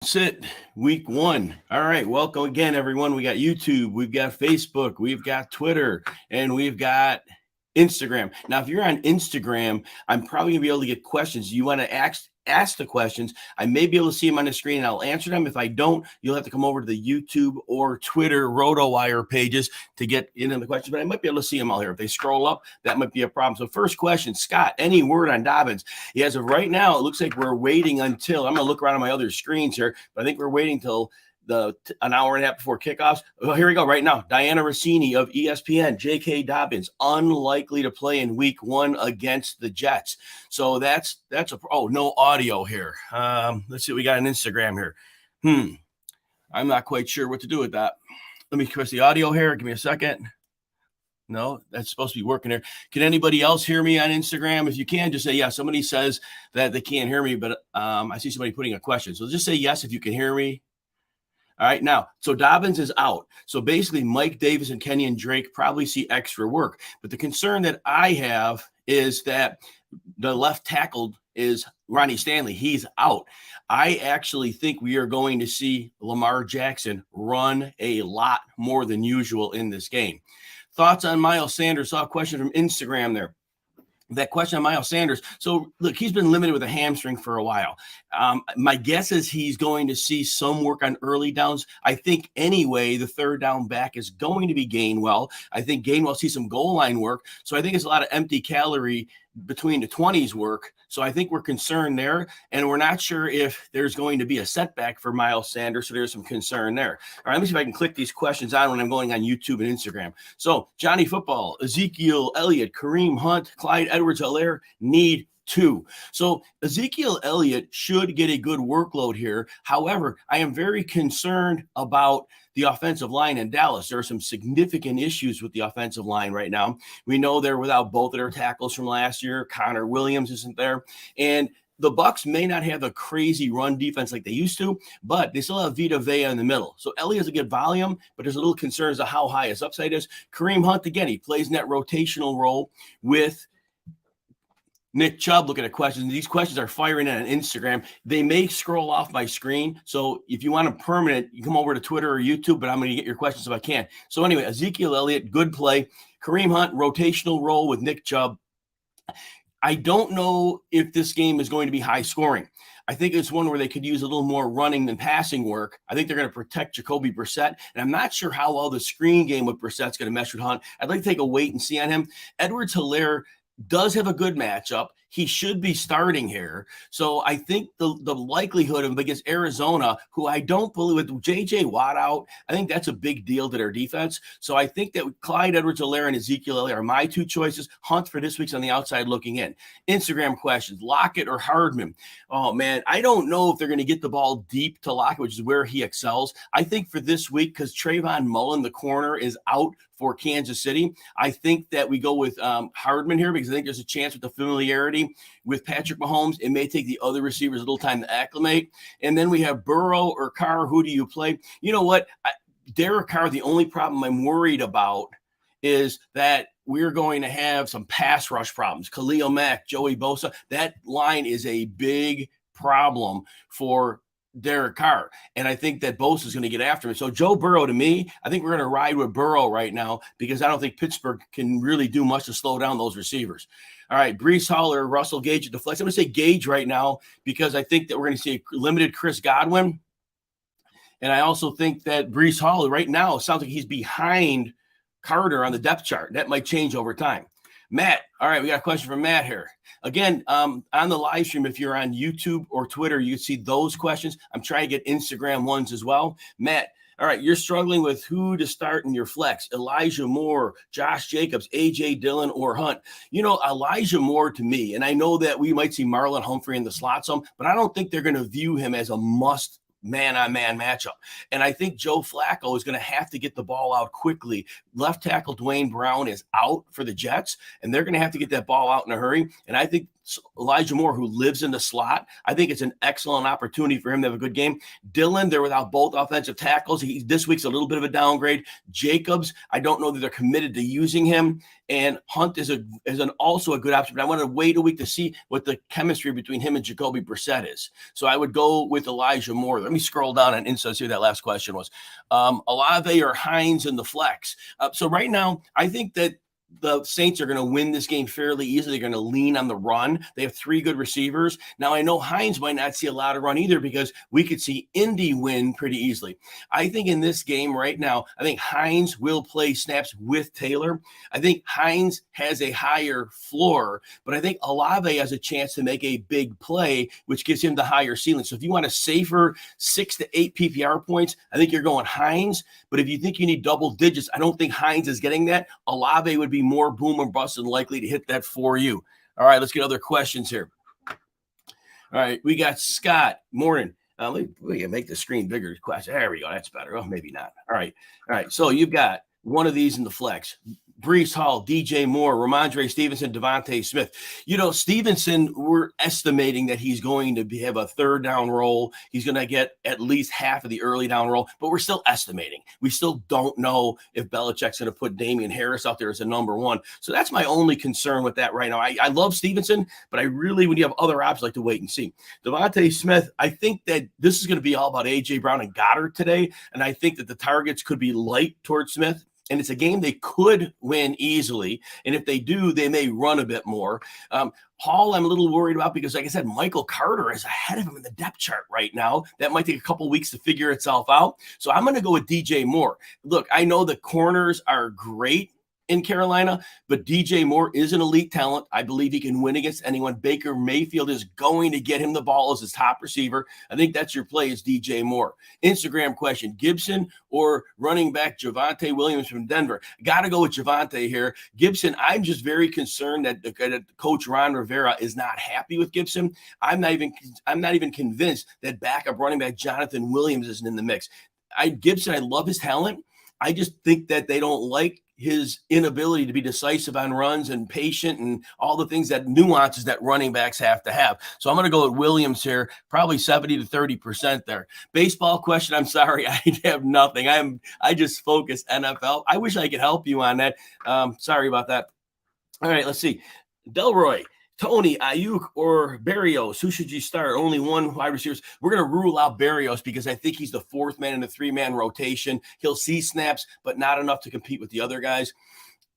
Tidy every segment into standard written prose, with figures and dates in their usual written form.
Sit week one. All right. Welcome again, everyone. We got YouTube, we've got Facebook, we've got Twitter, and we've got Instagram. Now, if you're on Instagram, I'm probably gonna be able to get questions. You want to ask the questions. I may be able to see them on the screen and I'll answer them. If I don't, you'll have to come over to the YouTube or Twitter RotoWire pages to get into the questions, but I might be able to see them all here. If they scroll up, that might be a problem. So first question, Scott, any word on Dobbins? Yeah, as of right now, it looks like we're waiting until, I'm going to look around on my other screens here, but I think we're waiting till an hour and a half before kickoffs. Oh, here we go right now. Diana Rossini of ESPN, J.K. Dobbins, unlikely to play in week one against the Jets. So that's no audio here. Let's see what we got on Instagram here. I'm not quite sure what to do with that. Let me press the audio here. Give me a second. No, that's supposed to be working here. Can anybody else hear me on Instagram? If you can, just say yes. Somebody says that they can't hear me, but I see somebody putting a question. So just say yes if you can hear me. All right, now, so Dobbins is out. So basically, Mike Davis and Kenyon Drake probably see extra work. But the concern that I have is that the left tackle is Ronnie Stanley. He's out. I actually think we are going to see Lamar Jackson run a lot more than usual in this game. Thoughts on Miles Sanders? Saw a question from Instagram there. That question on Miles Sanders. So, look, he's been limited with a hamstring for a while. My guess is he's going to see some work on early downs. I think anyway, the third down back is going to be Gainwell. I think Gainwell sees some goal line work. So I think it's a lot of empty calorie between the 20s work. So I think we're concerned there, and we're not sure if there's going to be a setback for Miles Sanders. So there's some concern there. All right, let me see if I can click these questions on when I'm going on YouTube and Instagram. So Johnny Football, Ezekiel Elliott, Kareem Hunt, Clyde Edwards-Helaire need two. So Ezekiel Elliott should get a good workload here. However, I am very concerned about the offensive line in Dallas. There are some significant issues with the offensive line right now. We know they're without both of their tackles from last year. Connor Williams isn't there. And the Bucs may not have a crazy run defense like they used to, but they still have Vita Vea in the middle. So Elliott has a good volume, but there's a little concern as to how high his upside is. Kareem Hunt, again, he plays in that rotational role with Nick Chubb looking at questions. These questions are firing in on Instagram. They may scroll off my screen. So if you want a permanent, you come over to Twitter or YouTube, but I'm going to get your questions if I can. So anyway, Ezekiel Elliott, good play. Kareem Hunt, rotational role with Nick Chubb. I don't know if this game is going to be high scoring. I think it's one where they could use a little more running than passing work. I think they're going to protect Jacoby Brissett, and I'm not sure how well the screen game with Brissett's going to mesh with Hunt. I'd like to take a wait and see on him. Edwards-Helaire does have a good matchup. He should be starting here. So I think the likelihood of him against Arizona, who I don't believe with J.J. Watt out, I think that's a big deal to their defense. So I think that Clyde Edwards-Helaire and Ezekiel Elliott are my two choices. Hunt for this week's on the outside looking in. Instagram questions, Lockett or Hardman. Oh, man, I don't know if they're going to get the ball deep to Lockett, which is where he excels. I think for this week, because Trayvon Mullen, the corner, is out for Kansas City, I think that we go with Hardman here because I think there's a chance with the familiarity with Patrick Mahomes. It may take the other receivers a little time to acclimate. And then we have Burrow or Carr. Who do you play? You know what? Derek Carr, the only problem I'm worried about is that we're going to have some pass rush problems. Khalil Mack, Joey Bosa, that line is a big problem for Derek Carr. And I think that Bosa is going to get after him. So Joe Burrow, to me, I think we're going to ride with Burrow right now because I don't think Pittsburgh can really do much to slow down those receivers. All right, Breece Hall or Russell Gage at the flex. I'm going to say Gage right now because I think that we're going to see a limited Chris Godwin. And I also think that Breece Hall right now sounds like he's behind Carter on the depth chart. That might change over time. Matt, all right, we got a question from Matt here. Again, on the live stream, if you're on YouTube or Twitter, you can see those questions. I'm trying to get Instagram ones as well. Matt, all right, you're struggling with who to start in your flex. Elijah Moore, Josh Jacobs, A.J. Dillon, or Hunt. You know, Elijah Moore to me, and I know that we might see Marlon Humphrey in the slot some, but I don't think they're going to view him as a must man-on-man matchup. And I think Joe Flacco is going to have to get the ball out quickly. Left tackle Dwayne Brown is out for the Jets, and they're going to have to get that ball out in a hurry. And I think Elijah Moore, who lives in the slot. I think it's an excellent opportunity for him to have a good game. Dillon, they're without both offensive tackles. This week's a little bit of a downgrade. Jacobs, I don't know that they're committed to using him. And Hunt is also a good option, but I want to wait a week to see what the chemistry between him and Jacoby Brissett is. So I would go with Elijah Moore. Let me scroll down and insert see what that last question was. Olave or Hines in the flex. So right now, I think that the Saints are going to win this game fairly easily. They're going to lean on the run. They have 3 good receivers. Now, I know Hines might not see a lot of run either because we could see Indy win pretty easily. I think in this game right now, I think Hines will play snaps with Taylor. I think Hines has a higher floor, but I think Olave has a chance to make a big play, which gives him the higher ceiling. So if you want a safer 6 to 8 PPR points, I think you're going Hines. But if you think you need double digits, I don't think Hines is getting that. Olave would be more boom and bust and likely to hit that for you. All right, let's get other questions here. All right, we got Scott. Morning. Let me make the screen bigger. There we go. That's better. Oh, maybe not. All right. So you've got one of these in the flex. Breece Hall, DJ Moore, Ramondre Stevenson, Devontae Smith. Stevenson, we're estimating that he's going to have a 3rd down role. He's going to get at least half of the early down role, but we're still estimating. We still don't know if Belichick's going to put Damian Harris out there as a number 1. So that's my only concern with that right now. I love Stevenson, but I really, when you have other options, like to wait and see. Devontae Smith, I think that this is going to be all about A.J. Brown and Goddard today, and I think that the targets could be light towards Smith. And it's a game they could win easily. And if they do, they may run a bit more. Hall, I'm a little worried about because, like I said, Michael Carter is ahead of him in the depth chart right now. That might take a couple weeks to figure itself out. So I'm going to go with DJ Moore. Look, I know the corners are great in Carolina, but DJ Moore is an elite talent. I believe he can win against anyone. Baker Mayfield is going to get him the ball as his top receiver. I think that's your play is DJ Moore. Instagram question, Gibson or running back Javonte Williams from Denver? Got to go with Javonte here. Gibson, I'm just very concerned that Coach Ron Rivera is not happy with Gibson. I'm not even convinced that backup running back Jonathan Williams isn't in the mix. Gibson, I love his talent. I just think that they don't like his inability to be decisive on runs and patient and all the things that nuances that running backs have to have. So I'm going to go with Williams here, probably 70 to 30% there. Baseball question. I'm sorry. I have nothing. I just focus NFL. I wish I could help you on that. Sorry about that. All right, let's see. Delroy. Tony, Ayuk, or Berrios, who should you start? Only one wide receiver. We're going to rule out Berrios because I think he's the 4th man in the 3-man rotation. He'll see snaps, but not enough to compete with the other guys.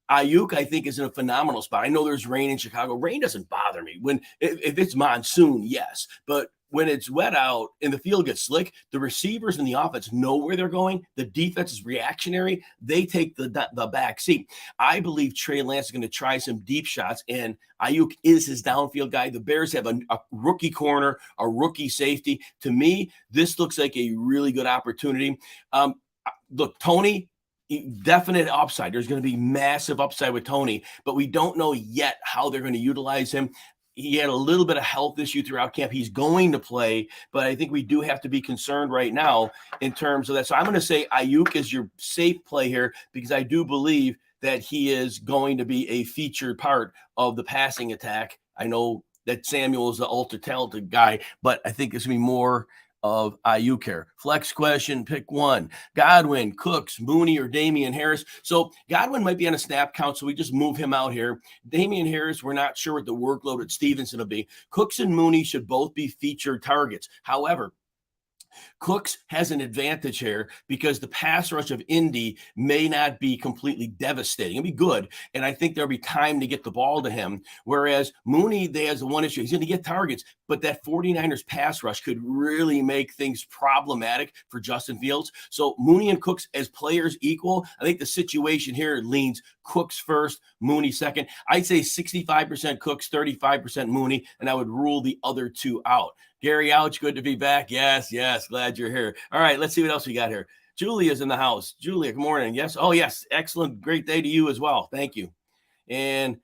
Ayuk, I think, is in a phenomenal spot. I know there's rain in Chicago. Rain doesn't bother me. If it's monsoon, yes. But when it's wet out and the field gets slick, the receivers and the offense know where they're going. The defense is reactionary. They take the back seat. I believe Trey Lance is going to try some deep shots, and Ayuk is his downfield guy. The Bears have a rookie corner, a rookie safety. To me, this looks like a really good opportunity. Look, Tony, definite upside. There's going to be massive upside with Tony, but we don't know yet how they're going to utilize him. He had a little bit of health issue throughout camp. He's going to play, but I think we do have to be concerned right now in terms of that. So I'm going to say Ayuk is your safe play here because I do believe that he is going to be a featured part of the passing attack. I know that Samuel is the ultra talented guy, but I think it's going to be more of Ayuk here. Flex question, pick one. Godwin, Cooks, Mooney, or Damian Harris. So Godwin might be on a snap count, so we just move him out here. Damian Harris, we're not sure what the workload at Stevenson will be. Cooks and Mooney should both be featured targets. However, Cooks has an advantage here because the pass rush of Indy may not be completely devastating. It'll be good, and I think there'll be time to get the ball to him. Whereas Mooney, they has the one issue. He's going to get targets, but that 49ers pass rush could really make things problematic for Justin Fields. So Mooney and Cooks as players equal. I think the situation here leans Cooks first, Mooney second. I'd say 65% Cooks, 35% Mooney, and I would rule the other two out. Gary Ouch, good to be back. Yes, glad you're here. All right, let's see what else we got here. Julia's in the house. Julia, good morning. Yes. Oh, yes. Excellent. Great day to you as well. Thank you. And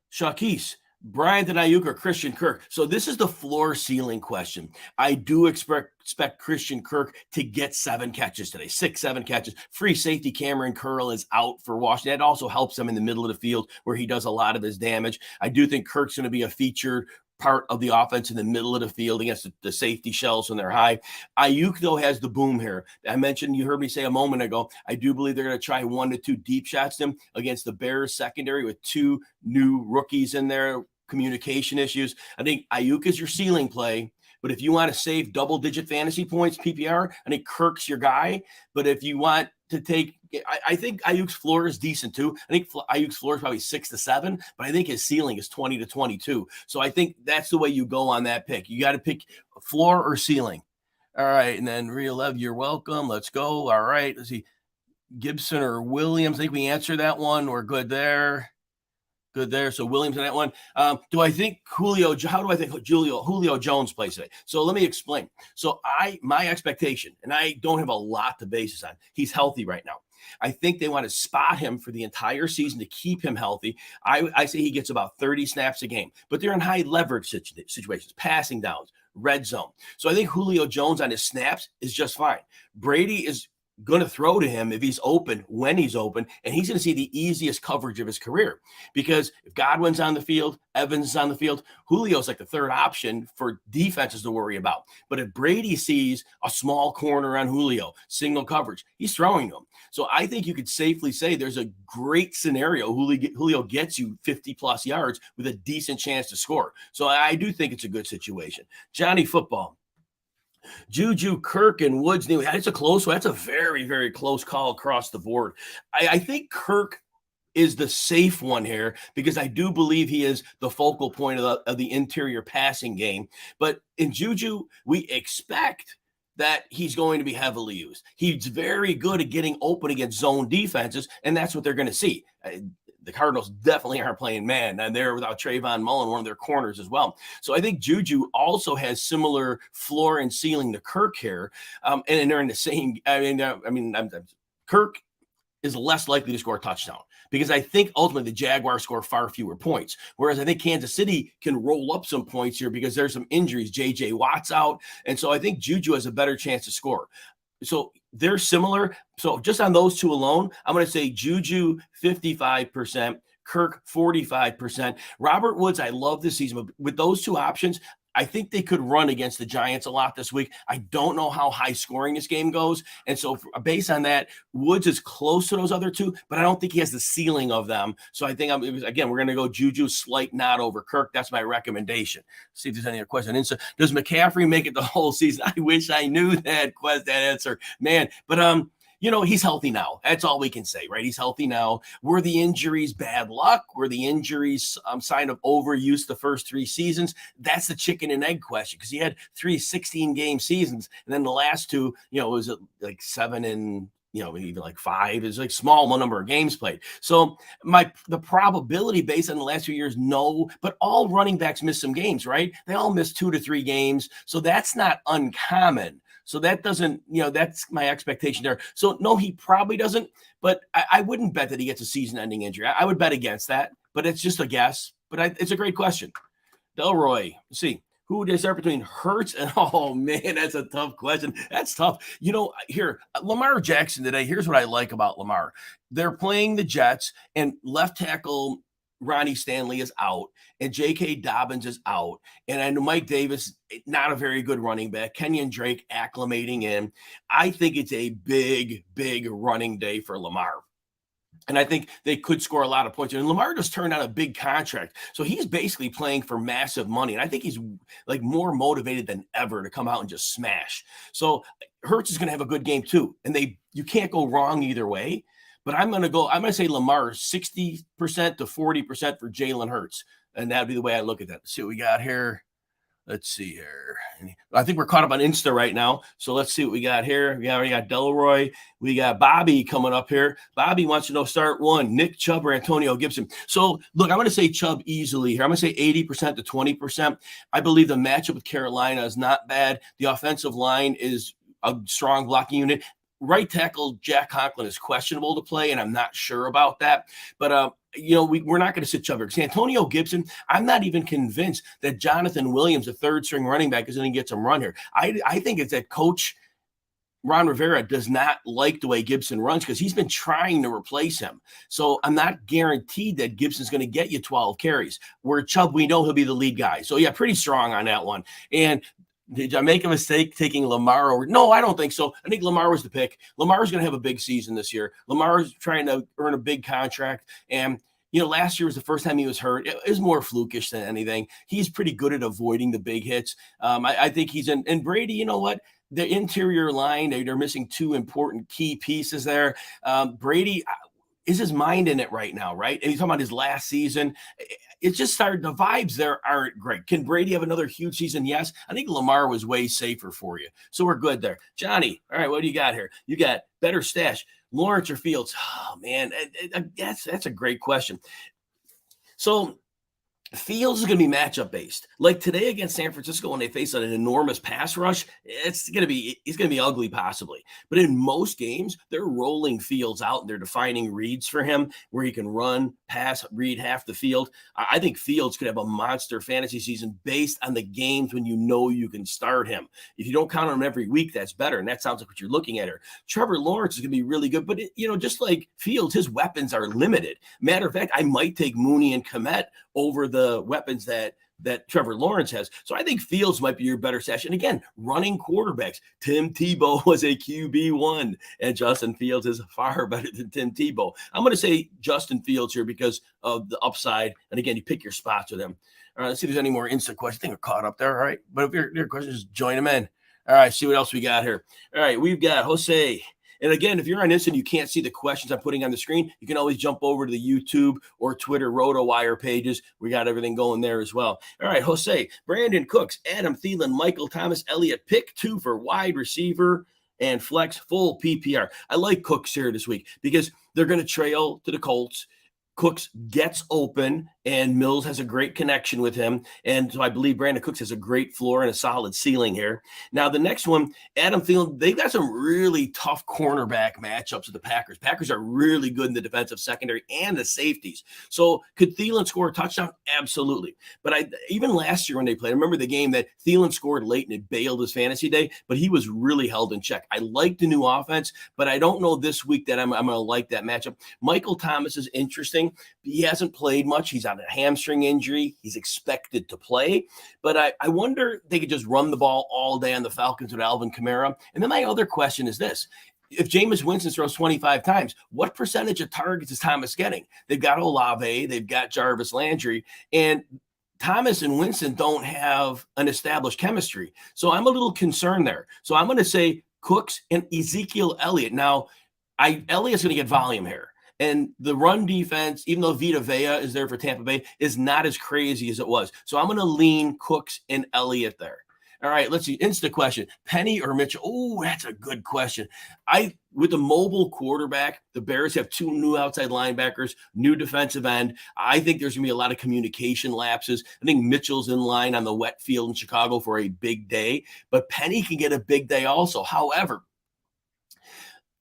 Shakis, Brandon Ayuk or Christian Kirk. So this is the floor ceiling question. I do expect Christian Kirk to get 7 catches today, 6-7 catches. Free safety Cameron Curl is out for Washington. That also helps him in the middle of the field where he does a lot of his damage. I do think Kirk's going to be a featured part of the offense in the middle of the field against the safety shells when they're high. Ayuk, though, has the boom here. I mentioned, you heard me say a moment ago, I do believe they're going to try 1 to 2 deep shots them against the Bears secondary with 2 new rookies in there, communication issues. I think Ayuk is your ceiling play. But if you want to save double-digit fantasy points, PPR, I think Kirk's your guy. But if you want to take, I think Ayuk's floor is decent too. I think Ayuk's floor is probably 6 to 7, but I think his ceiling is 20 to 22. So I think that's the way you go on that pick. You got to pick floor or ceiling. All right, and then Real Lev, you're welcome. Let's go. All right, let's see. Gibson or Williams. I think we answered that one. We're good there. Good there. So Williams on that one. Do I think Julio Jones plays today? So let me explain. So my expectation, and I don't have a lot to base this on, he's healthy right now. I think they want to spot him for the entire season to keep him healthy. I say he gets about 30 snaps a game, but they're in high leverage situations, passing downs, red zone. So I think Julio Jones on his snaps is just fine. Brady is going to throw to him if he's open, when he's open, and he's going to see the easiest coverage of his career. Because if Godwin's on the field, Evans is on the field, Julio's like the third option for defenses to worry about. But if Brady sees a small corner on Julio, single coverage, he's throwing to him. So I think you could safely say there's a great scenario Julio gets you 50-plus yards with a decent chance to score. So I do think it's a good situation. Johnny Football. Juju, Kirk, and Woods. It's a close one. That's a very, very close call across the board. I think Kirk is the safe one here because I do believe he is the focal point of the interior passing game. But in Juju, we expect that he's going to be heavily used. He's very good at getting open against zone defenses, and that's what they're going to see. The Cardinals definitely aren't playing man, and they're without Trayvon Mullen, one of their corners as well. So I think Juju also has similar floor and ceiling to Kirk here, and they're in the same. Kirk is less likely to score a touchdown because I think ultimately the Jaguars score far fewer points, whereas I think Kansas City can roll up some points here because there's some injuries. J.J. Watt's out, and so I think Juju has a better chance to score. So they're similar. So just on those two alone, I'm going to say Juju 55%, Kirk 45%. Robert Woods, I love this season. But with those two options, I think they could run against the Giants a lot this week. I don't know how high scoring this game goes. And so based on that, Woods is close to those other two, but I don't think he has the ceiling of them. So I think, we're going to go Juju slight nod over Kirk. That's my recommendation. See if there's any other question. And so does McCaffrey make it the whole season? I wish I knew that answer, man. But, he's healthy now. That's all we can say, right? He's healthy now. Were the injuries bad luck? Were the injuries sign of overuse the first 3 seasons? That's the chicken and egg question because he had 3 16-game seasons. And then the last 2, it was like 7 and, even like 5 is like small number of games played. So the probability based on the last 2 years, no, but all running backs miss some games, right? They all miss 2 to 3 games. So that's not uncommon. So that doesn't, that's my expectation there. So no, he probably doesn't, but I wouldn't bet that he gets a season-ending injury. I would bet against that, but it's just a guess. But it's a great question. Delroy, let's see. Who would they start between Hurts and, oh, man, that's a tough question. That's tough. Here, Lamar Jackson today, here's what I like about Lamar. They're playing the Jets, and left tackle Ronnie Stanley is out, and J.K. Dobbins is out. And I know Mike Davis, not a very good running back. Kenyon Drake acclimating in. I think it's a big, big running day for Lamar. And I think they could score a lot of points. And Lamar just turned out a big contract. So he's basically playing for massive money. And I think he's like more motivated than ever to come out and just smash. So Hurts is going to have a good game too. And you can't go wrong either way. But I'm going to say Lamar 60% to 40% for Jalen Hurts. And that'd be the way I look at that. Let's see what we got here. Let's see here. I think we're caught up on Insta right now. So let's see what we got here. We got Delroy. We got Bobby coming up here. Bobby wants to know start 1, Nick Chubb or Antonio Gibson. So look, I'm going to say Chubb easily here. I'm going to say 80% to 20%. I believe the matchup with Carolina is not bad. The offensive line is a strong blocking unit. right tackle Jack Conklin is questionable to play, and I'm not sure about that. But we're not going to sit Chubb. Antonio Gibson, I'm not even convinced that Jonathan Williams, the third string running back, is going to get some run here. I think it's that coach Ron Rivera does not like the way Gibson runs because he's been trying to replace him. So I'm not guaranteed that Gibson's going to get you 12 carries. Where Chubb, we know he'll be the lead guy. So yeah, pretty strong on that one. And did I make a mistake taking Lamar over? No, I don't think so. I think Lamar was the pick. Lamar's going to have a big season this year. Lamar's trying to earn a big contract. And, last year was the first time he was hurt. It was more flukish than anything. He's pretty good at avoiding the big hits. I think he's in. And Brady, you know what? The interior line, they're missing two important key pieces there. Brady, is his mind in it right now, right? And he's talking about his last season. It's just started, the vibes there aren't great. Can Brady have another huge season? Yes. I think Lamar was way safer for you. So we're good there. Johnny, all right, what do you got here? You got better stash, Lawrence or Fields? Oh, man, that's a great question. So Fields is going to be matchup based. Like today against San Francisco, when they face an enormous pass rush, he's going to be ugly possibly. But in most games, they're rolling Fields out and they're defining reads for him where he can run, pass, read half the field. I think Fields could have a monster fantasy season based on the games when you can start him. If you don't count on him every week, that's better. And that sounds like what you're looking at here. Trevor Lawrence is going to be really good, but just like Fields, his weapons are limited. Matter of fact, I might take Mooney and Kmet over the weapons that Trevor Lawrence has. So I think Fields might be your better stash. And again, running quarterbacks. Tim Tebow was a QB1, and Justin Fields is far better than Tim Tebow. I'm going to say Justin Fields here because of the upside. And again, you pick your spots with him. All right, let's see if there's any more instant questions. I think we're caught up there. All right. But if your questions, join them in. All right, see what else we got here. All right, we've got Jose. And again, if you're on Instant, you can't see the questions I'm putting on the screen. You can always jump over to the YouTube or Twitter RotoWire pages. We got everything going there as well. All right, Jose, Brandon Cooks, Adam Thielen, Michael Thomas, Elliott, pick 2 for wide receiver and flex full PPR. I like Cooks here this week because they're going to trail to the Colts. Cooks gets open, and Mills has a great connection with him. And so I believe Brandon Cooks has a great floor and a solid ceiling here. Now, the next one, Adam Thielen, they've got some really tough cornerback matchups with the Packers. Packers are really good in the defensive secondary and the safeties. So could Thielen score a touchdown? Absolutely. But even last year when they played, I remember the game that Thielen scored late and it bailed his fantasy day, but he was really held in check. I like the new offense, but I don't know this week that I'm going to like that matchup. Michael Thomas is interesting. He hasn't played much. He's on a hamstring injury. He's expected to play. But I wonder if they could just run the ball all day on the Falcons with Alvin Kamara. And then my other question is this. If Jameis Winston throws 25 times, what percentage of targets is Thomas getting? They've got Olave. They've got Jarvis Landry. And Thomas and Winston don't have an established chemistry. So I'm a little concerned there. So I'm going to say Cooks and Ezekiel Elliott. Now, Elliott's going to get volume here. And the run defense, even though Vita Vea is there for Tampa Bay, is not as crazy as it was. So I'm going to lean Cooks and Elliott there. All right, let's see. Instant question. Penny or Mitchell? Oh, that's a good question. With the mobile quarterback, the Bears have 2 new outside linebackers, new defensive end. I think there's going to be a lot of communication lapses. I think Mitchell's in line on the wet field in Chicago for a big day, but Penny can get a big day also. However,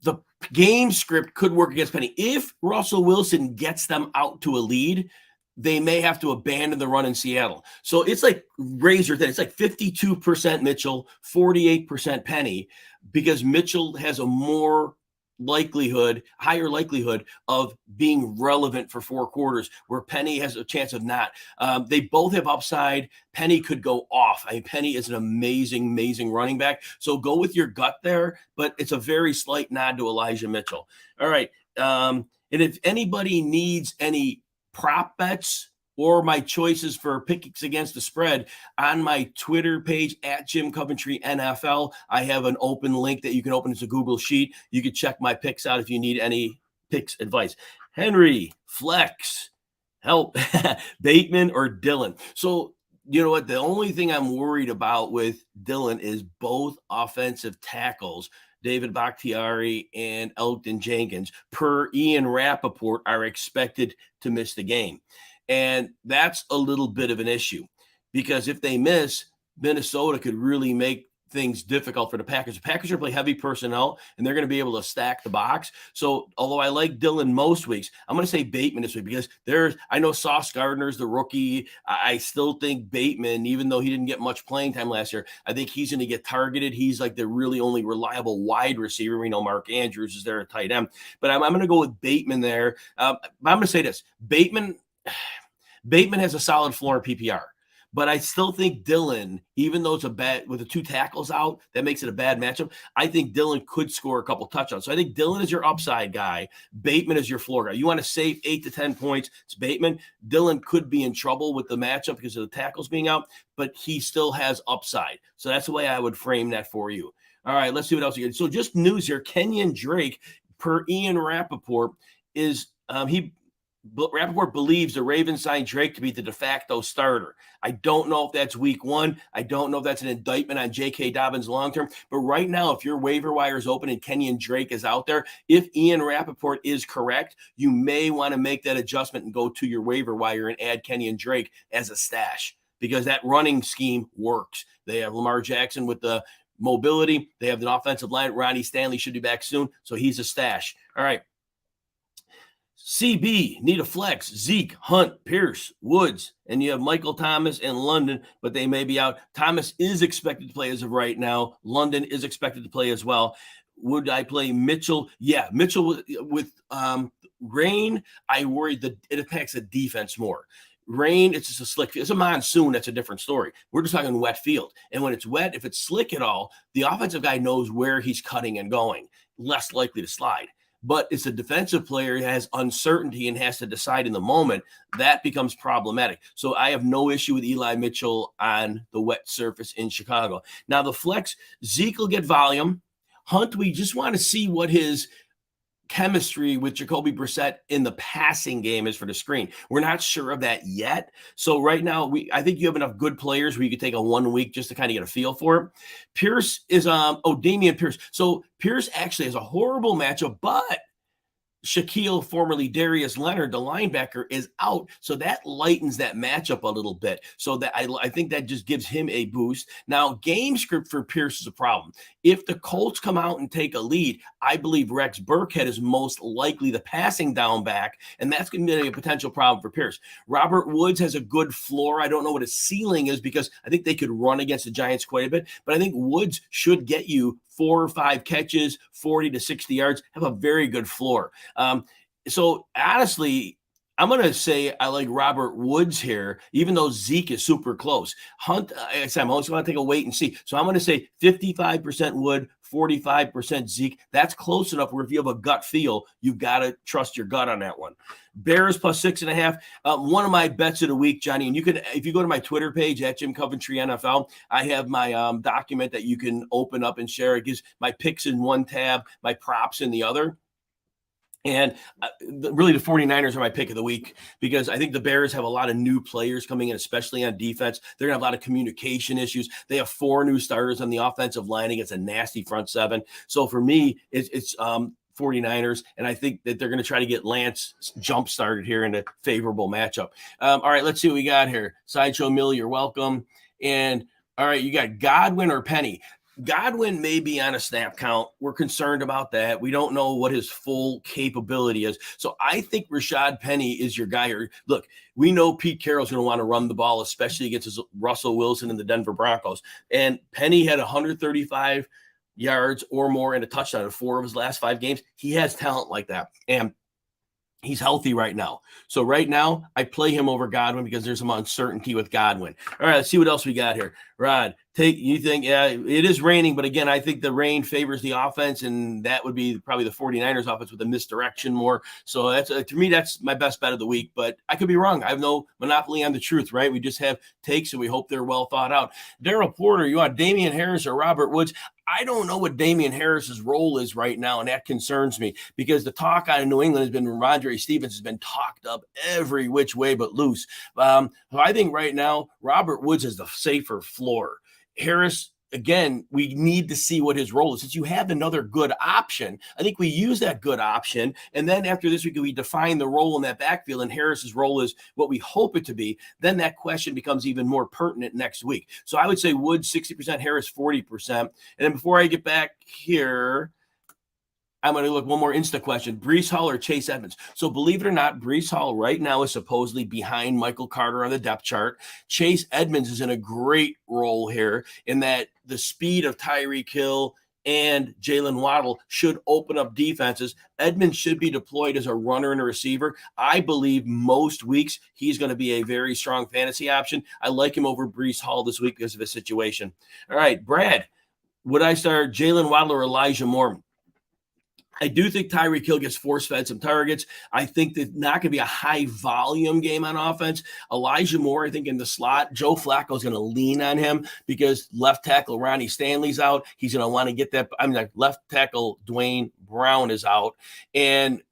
the game script could work against Penny. If Russell Wilson gets them out to a lead, they may have to abandon the run in Seattle. So it's like razor thin. It's like 52% Mitchell, 48% Penny, because Mitchell has a higher likelihood of being relevant for 4 quarters, where Penny has a chance of not. They both have upside. Penny could go off. Penny is an amazing running back. So go with your gut there, but it's a very slight nod to Elijah Mitchell. All right. And if anybody needs any prop bets or my choices for picks against the spread, on my Twitter page at Jim Coventry NFL, I have an open link that you can open. It's a Google sheet. You can check my picks out if you need any picks advice. Henry, flex, help, Bateman or Dillon. So you know what? The only thing I'm worried about with Dillon is both offensive tackles, David Bakhtiari and Elgton Jenkins, per Ian Rappaport, are expected to miss the game. And that's a little bit of an issue, because if they miss, Minnesota could really make things difficult for the Packers. The Packers are play heavy personnel, and they're going to be able to stack the box. So although I like Dillon most weeks, I'm going to say Bateman this week because I know Sauce Gardner's the rookie. I still think Bateman, even though he didn't get much playing time last year, I think he's going to get targeted. He's like the really only reliable wide receiver. We know Mark Andrews is there at tight end, but I'm going to go with Bateman there. I'm going to say this: Bateman has a solid floor in PPR. But I still think Dillon, even though it's a bad with the 2 tackles out, that makes it a bad matchup. I think Dillon could score a couple touchdowns. So I think Dillon is your upside guy. Bateman is your floor guy. You want to save 8 to 10 points. It's Bateman. Dillon could be in trouble with the matchup because of the tackles being out, but he still has upside. So that's the way I would frame that for you. All right, let's see what else you get. So just news here. Kenyon Drake, per Ian Rappaport, is Rappaport believes the Ravens signed Drake to be the de facto starter. I don't know if that's week 1. I don't know if that's an indictment on J.K. Dobbins long-term. But right now, if your waiver wire is open and Kenyon Drake is out there, if Ian Rappaport is correct, you may want to make that adjustment and go to your waiver wire and add Kenyon Drake as a stash because that running scheme works. They have Lamar Jackson with the mobility. They have the offensive line. Ronnie Stanley should be back soon, so he's a stash. All right. CB, need a flex, Zeke, Hunt, Pierce, Woods, and you have Michael Thomas and London, but they may be out. Thomas is expected to play as of right now. London is expected to play as well. Would I play Mitchell? Yeah, Mitchell with rain, I worry that it impacts the defense more. Rain, it's just a slick. It's a monsoon. That's a different story. We're just talking wet field. And when it's wet, if it's slick at all, the offensive guy knows where he's cutting and going, less likely to slide. But it's a defensive player who has uncertainty and has to decide in the moment. That becomes problematic. So I have no issue with Eli Mitchell on the wet surface in Chicago. Now, the flex, Zeke will get volume. Hunt, we just want to see what his chemistry with Jacoby Brissett in the passing game is for the screen. We're not sure of that yet. So right now, I think you have enough good players where you could take a 1 week just to kind of get a feel for it. Pierce is Damian Pierce. So Pierce actually has a horrible matchup, but Shaquille, formerly Darius Leonard, the linebacker, is out. So that lightens that matchup a little bit. So that I think that just gives him a boost. Now, game script for Pierce is a problem. If the Colts come out and take a lead, I believe Rex Burkhead is most likely the passing down back, and that's going to be a potential problem for Pierce. Robert Woods has a good floor. I don't know what his ceiling is because I think they could run against the Giants quite a bit, but I think Woods should get you 4 or 5 catches, 40 to 60 yards, have a very good floor. So honestly, I'm going to say I like Robert Woods here, even though Zeke is super close. Hunt, I'm always going to take a wait and see. So I'm going to say 55% Wood, 45% Zeke. That's close enough where if you have a gut feel, you've got to trust your gut on that one. Bears plus 6.5. One of my bets of the week, Johnny, and you can, if you go to my Twitter page at Jim Coventry NFL, I have my document that you can open up and share. It gives my picks in one tab, my props in the other. And really, the 49ers are my pick of the week because I think the Bears have a lot of new players coming in, especially on defense. They're going to have a lot of communication issues. They have 4 new starters on the offensive line against a nasty front 7. So for me, it's 49ers, and I think that they're going to try to get Lance jump started here in a favorable matchup. All right, let's see what we got here. Sideshow Mill, you're welcome. And all right, you got Godwin or Penny. Godwin may be on a snap count. We're concerned about that. We don't know what his full capability is. So I think Rashad Penny is your guy here. Look, we know Pete Carroll's going to want to run the ball, especially against Russell Wilson and the Denver Broncos. And Penny had 135 yards or more and a touchdown in 4 of his last 5 games. He has talent like that. And he's healthy right now. So right now, I play him over Godwin because there's some uncertainty with Godwin. All right, let's see what else we got here. Rod, you think, yeah, it is raining, but again, I think the rain favors the offense, and that would be probably the 49ers offense with the misdirection more. So that's to me, that's my best bet of the week, but I could be wrong. I have no monopoly on the truth, right? We just have takes, and we hope they're well thought out. Daryl Porter, you want Damian Harris or Robert Woods? I don't know what Damian Harris's role is right now, and that concerns me because the talk out of New England has been Ramondre Stevens has been talked up every which way but loose. So I think right now Robert Woods is the safer floor. Harris, again, we need to see what his role is. Since you have another good option, I think we use that good option. And then after this week, we define the role in that backfield, and Harris's role is what we hope it to be. Then that question becomes even more pertinent next week. So I would say Woods 60%, Harris 40%. And then before I get back here, I'm going to look one more Insta question. Breece Hall or Chase Edmonds? So believe it or not, Breece Hall right now is supposedly behind Michael Carter on the depth chart. Chase Edmonds is in a great role here in that the speed of Tyreek Hill and Jalen Waddle should open up defenses. Edmonds should be deployed as a runner and a receiver. I believe most weeks he's going to be a very strong fantasy option. I like him over Breece Hall this week because of his situation. All right, Brad, would I start Jalen Waddle or Elijah Moore? I do think Tyreek Hill gets force-fed some targets. I think that not going to be a high-volume game on offense. Elijah Moore, I think, in the slot. Joe Flacco is going to lean on him because left tackle Ronnie Stanley's out. He's going to want to get that. Left tackle Dwayne Brown is out. And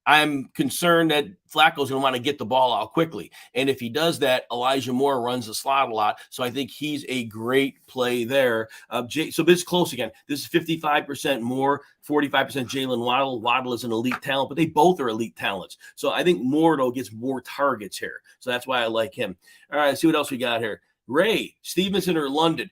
I'm concerned that Flacco's going to want to get the ball out quickly. And if he does that, Elijah Moore runs the slot a lot. So I think he's a great play there. So this is close again. This is 55% Moore, 45% Jalen Waddle. Waddle is an elite talent, but they both are elite talents. So I think Moore, though, gets more targets here. So that's why I like him. All right, let's see what else we got here. Ray, Stevenson or London?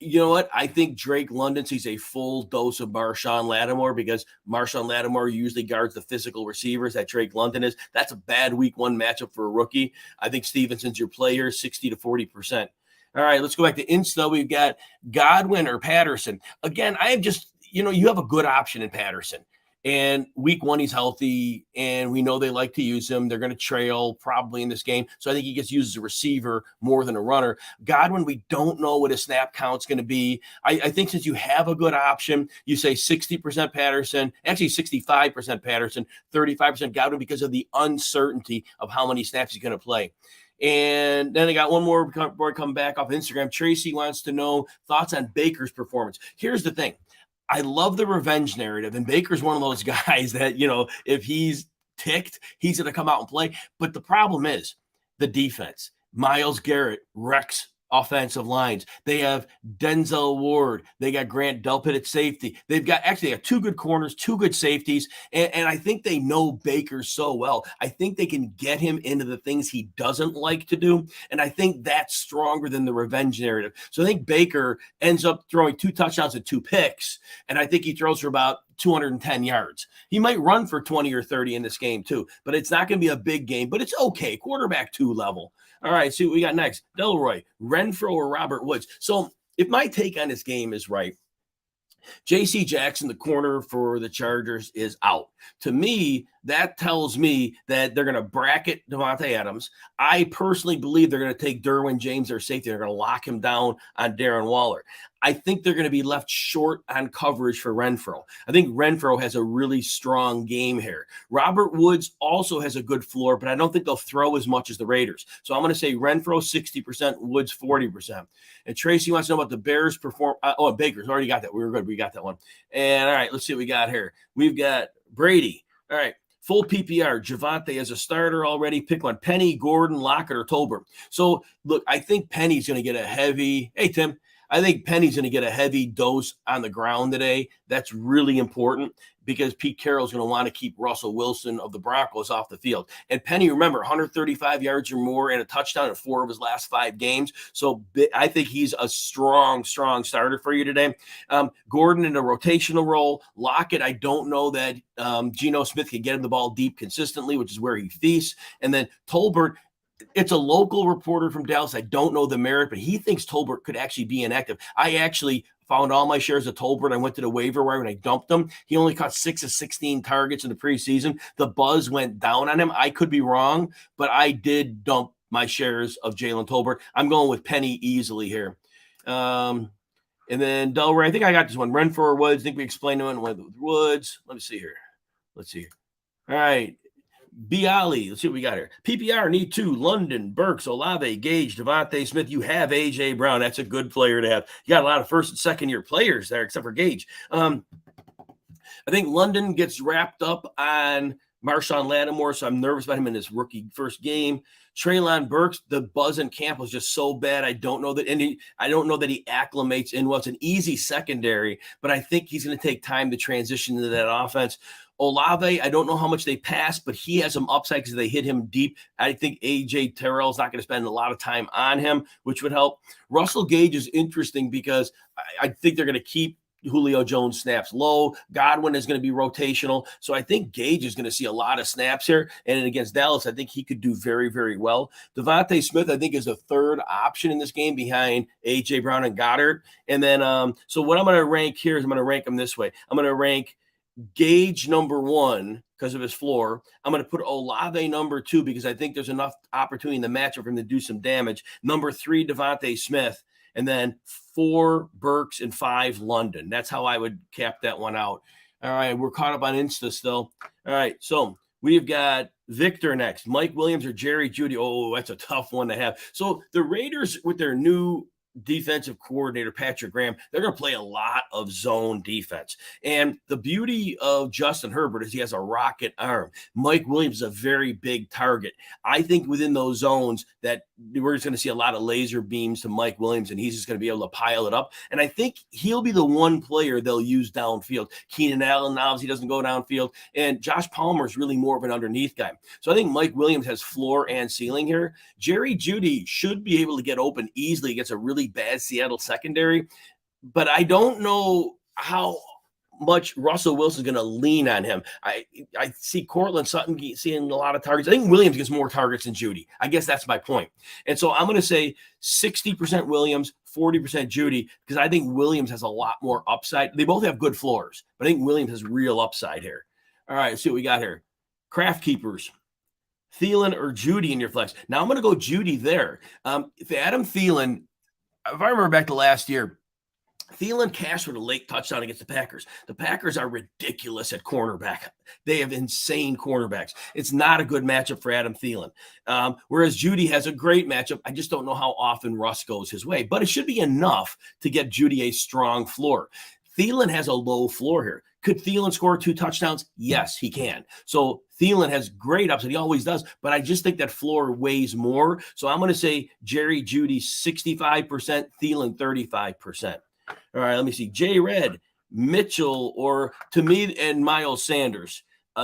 You know what? I think Drake London sees a full dose of Marshawn Lattimore because Marshawn Lattimore usually guards the physical receivers that Drake London is. That's a bad week one matchup for a rookie. I think Stevenson's your player, 60 to 40%. All right, let's go back to Insta. We've got Godwin or Patterson. Again, I am just, you have a good option in Patterson. And week one, he's healthy, and we know they like to use him. They're going to trail probably in this game. So I think he gets used as a receiver more than a runner. Godwin, we don't know what his snap count's going to be. I think since you have a good option, you say 60% Patterson, actually 65% Patterson, 35% Godwin because of the uncertainty of how many snaps he's going to play. And then I got one more before I come back off Instagram. Tracy wants to know thoughts on Baker's performance. Here's the thing. I love the revenge narrative, and Baker's one of those guys that, if he's ticked, he's going to come out and play. But the problem is the defense. Myles Garrett wrecks offensive lines. They have Denzel Ward. They got Grant Delpit at safety. They've got two good corners, two good safeties. And I think they know Baker so well. I think they can get him into the things he doesn't like to do. And I think that's stronger than the revenge narrative. So I think Baker ends up throwing 2 touchdowns and 2 picks. And I think he throws for about 210 yards. He might run for 20 or 30 in this game too, but it's not going to be a big game, but it's okay. Quarterback 2 level. All right, see what we got next. Delroy, Renfro or Robert Woods. So if my take on this game is right, J.C. Jackson, the corner for the Chargers, is out. To me, that tells me that they're going to bracket Devontae Adams. I personally believe they're going to take Derwin James, their safety. They're going to lock him down on Darren Waller. I think they're going to be left short on coverage for Renfro. I think Renfro has a really strong game here. Robert Woods also has a good floor, but I don't think they'll throw as much as the Raiders. So I'm going to say Renfro 60%, Woods 40%. And Tracy wants to know about the Bears perform. Baker's already got that. We were good. We got that one. And all right, let's see what we got here. We've got Brady. All right. Full PPR, Javonte as a starter already. Pick one. Penny, Gordon, Lockett, or Tolbert. So, look, I think Penny's going to get a heavy – hey, Tim. I think Penny's going to get a heavy dose on the ground today. That's really important because Pete Carroll's going to want to keep Russell Wilson of the Broncos off the field. And Penny, remember, 135 yards or more and a touchdown in 4 of his last 5 games. So I think he's a strong starter for you today. Gordon in a rotational role. Lockett, I don't know that Geno Smith can get him the ball deep consistently, which is where he feasts. And then Tolbert, it's a local reporter from Dallas. I don't know the merit, but he thinks Tolbert could actually be inactive. I actually found all my shares of Tolbert. I went to the waiver wire and I dumped him. He only caught 6 of 16 targets in the preseason. The buzz went down on him. I could be wrong, but I did dump my shares of Jalen Tolbert. I'm going with Penny easily here. And then Delray, I think I got this one. Renfro or Woods. I think we explained it with Woods. Let me see here. All right. Bialy, let's see what we got here. PPR need 2. London, Burks, Olave, Gage, Devontae Smith. You have A.J. Brown. That's a good player to have. You got a lot of first and second year players there, except for Gage. I think London gets wrapped up on Marshawn Lattimore, so I'm nervous about him in his rookie first game. Treylon Burks, the buzz in camp was just so bad. I don't know that he acclimates in. Well, it's an easy secondary, but I think he's going to take time to transition into that offense. Olave, I don't know how much they pass, but he has some upside because they hit him deep. I think A.J. Terrell's not going to spend a lot of time on him, which would help. Russell Gage is interesting because I think they're going to keep Julio Jones snaps low. Godwin is going to be rotational. So I think Gage is going to see a lot of snaps here. And against Dallas, I think he could do very, very well. Devontae Smith, I think, is the third option in this game behind A.J. Brown and Goddard. And then, so what I'm going to rank here is I'm going to rank them this way. I'm going to rank Gage number 1 because of his floor. I'm going to put Olave number 2 because I think there's enough opportunity in the matchup for him to do some damage. Number 3, Devontae Smith. And then 4 Burks and 5 London. That's how I would cap that one out. All right, we're caught up on Insta still. All right, so we've got Victor next. Mike Williams or Jerry Jeudy. Oh, that's a tough one to have. So the Raiders with their new defensive coordinator, Patrick Graham, they're going to play a lot of zone defense. And the beauty of Justin Herbert is he has a rocket arm. Mike Williams is a very big target. I think within those zones that we're just going to see a lot of laser beams to Mike Williams, and he's just going to be able to pile it up. And I think he'll be the one player they'll use downfield. Keenan Allen obviously doesn't go downfield, and Josh Palmer is really more of an underneath guy. So I think Mike Williams has floor and ceiling here. Jerry Jeudy should be able to get open easily against a really bad Seattle secondary, but I don't know how much Russell Wilson's going to lean on him. I see Cortland Sutton seeing a lot of targets. I think Williams gets more targets than Jeudy. I guess that's my point. And so I'm going to say 60% Williams, 40% Jeudy, because I think Williams has a lot more upside. They both have good floors, but I think Williams has real upside here. All right, let's see what we got here. Craft Keepers. Thielen or Jeudy in your flex. Now I'm going to go Jeudy there. If Adam Thielen, if I remember back to last year, Thielen cashed for the late touchdown against the Packers. The Packers are ridiculous at cornerback. They have insane cornerbacks. It's not a good matchup for Adam Thielen. Whereas Jeudy has a great matchup. I just don't know how often Russ goes his way, but it should be enough to get Jeudy a strong floor. Thielen has a low floor here. Could Thielen score 2 touchdowns? Yes, he can. So Thielen has great upside. He always does. But I just think that floor weighs more. So I'm going to say Jerry Jeudy 65%, Thielen 35%. All right, let me see. J. Red, Mitchell, or to me, and Miles Sanders.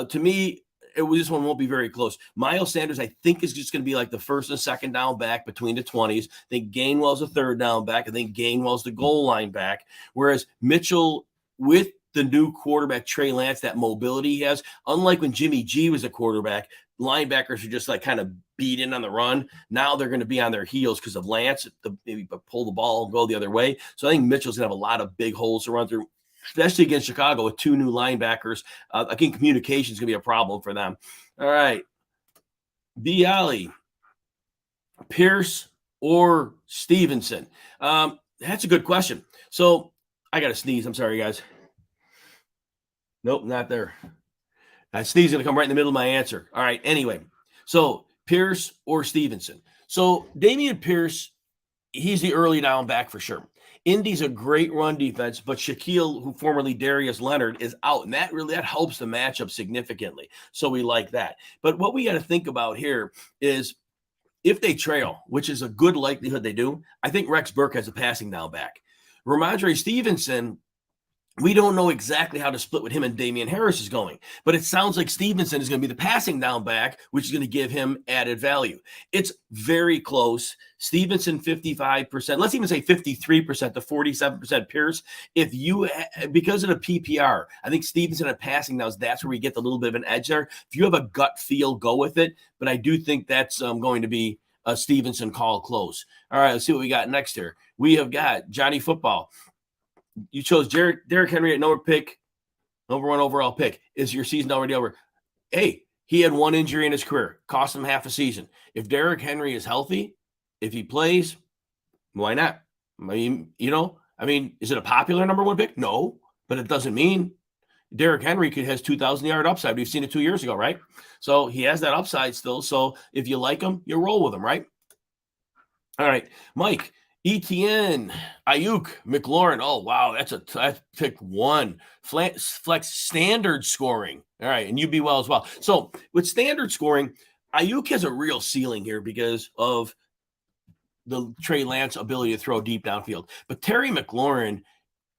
To me, this one won't be very close. Miles Sanders, I think, is just going to be like the first and second down back between the 20s. I think Gainwell's a third down back. I think Gainwell's the goal line back. Whereas Mitchell, with the new quarterback, Trey Lance, that mobility he has, unlike when Jimmy G was a quarterback, linebackers are just like kind of beat in on the run. Now they're going to be on their heels because of Lance, maybe pull the ball and go the other way. So I think Mitchell's going to have a lot of big holes to run through, especially against Chicago with 2 new linebackers. I think communication is going to be a problem for them. All right. B. Alley, Pierce or Stevenson? That's a good question. So I got to sneeze. I'm sorry, guys. Nope, not there. That sneeze is going to come right in the middle of my answer. All right. Anyway, so Pierce or Stevenson. So Dameon Pierce, he's the early down back for sure. Indy's a great run defense, but Shaquille, who formerly Darius Leonard, is out, and that helps the matchup significantly. So we like that. But what we got to think about here is if they trail, which is a good likelihood they do, I think Rex Burke has a passing down back. Ramondre Stevenson, we don't know exactly how to split with him and Damian Harris is going, but it sounds like Stevenson is going to be the passing down back, which is going to give him added value. It's very close. Stevenson 55%, let's even say 53% to 47% Pierce. Because of the PPR, I think Stevenson at passing downs, that's where we get the little bit of an edge there. If you have a gut feel, go with it, but I do think that's going to be a Stevenson call close. All right, let's see what we got next here. We have got Johnny Football. You chose Derrick Henry at number 1 overall pick. Is your season already over? Hey, he had 1 injury in his career, cost him half a season. If Derrick Henry is healthy, if he plays, why not? I mean, is it a popular number 1 pick? No, but it doesn't mean Derrick Henry has 2,000-yard upside. We've seen it 2 years ago, right? So he has that upside still. So if you like him, you roll with him, right? All right, Mike. ETN, Ayuk, McLaurin. Oh, wow. That's pick 1. Flex standard scoring. All right, and you be well as well. So with standard scoring, Ayuk has a real ceiling here because of the Trey Lance ability to throw deep downfield. But Terry McLaurin,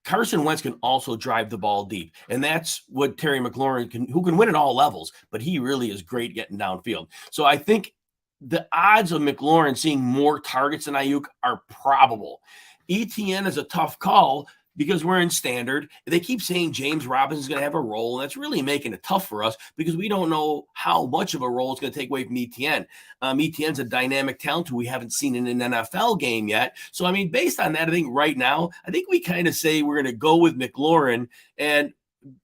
Carson Wentz can also drive the ball deep. And that's what Terry McLaurin who can win at all levels, but he really is great getting downfield. So I think the odds of McLaurin seeing more targets than Ayuk are probable. ETN is a tough call because we're in standard. They keep saying James Robinson's going to have a role, and that's really making it tough for us because we don't know how much of a role it's going to take away from ETN. ETN's a dynamic talent who we haven't seen in an NFL game yet. So, I mean, based on that, I think right now, I think we kind of say we're going to go with McLaurin, and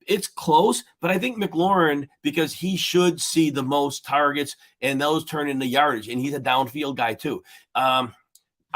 it's close, but I think McLaurin, because he should see the most targets and those turn into yardage, and he's a downfield guy too.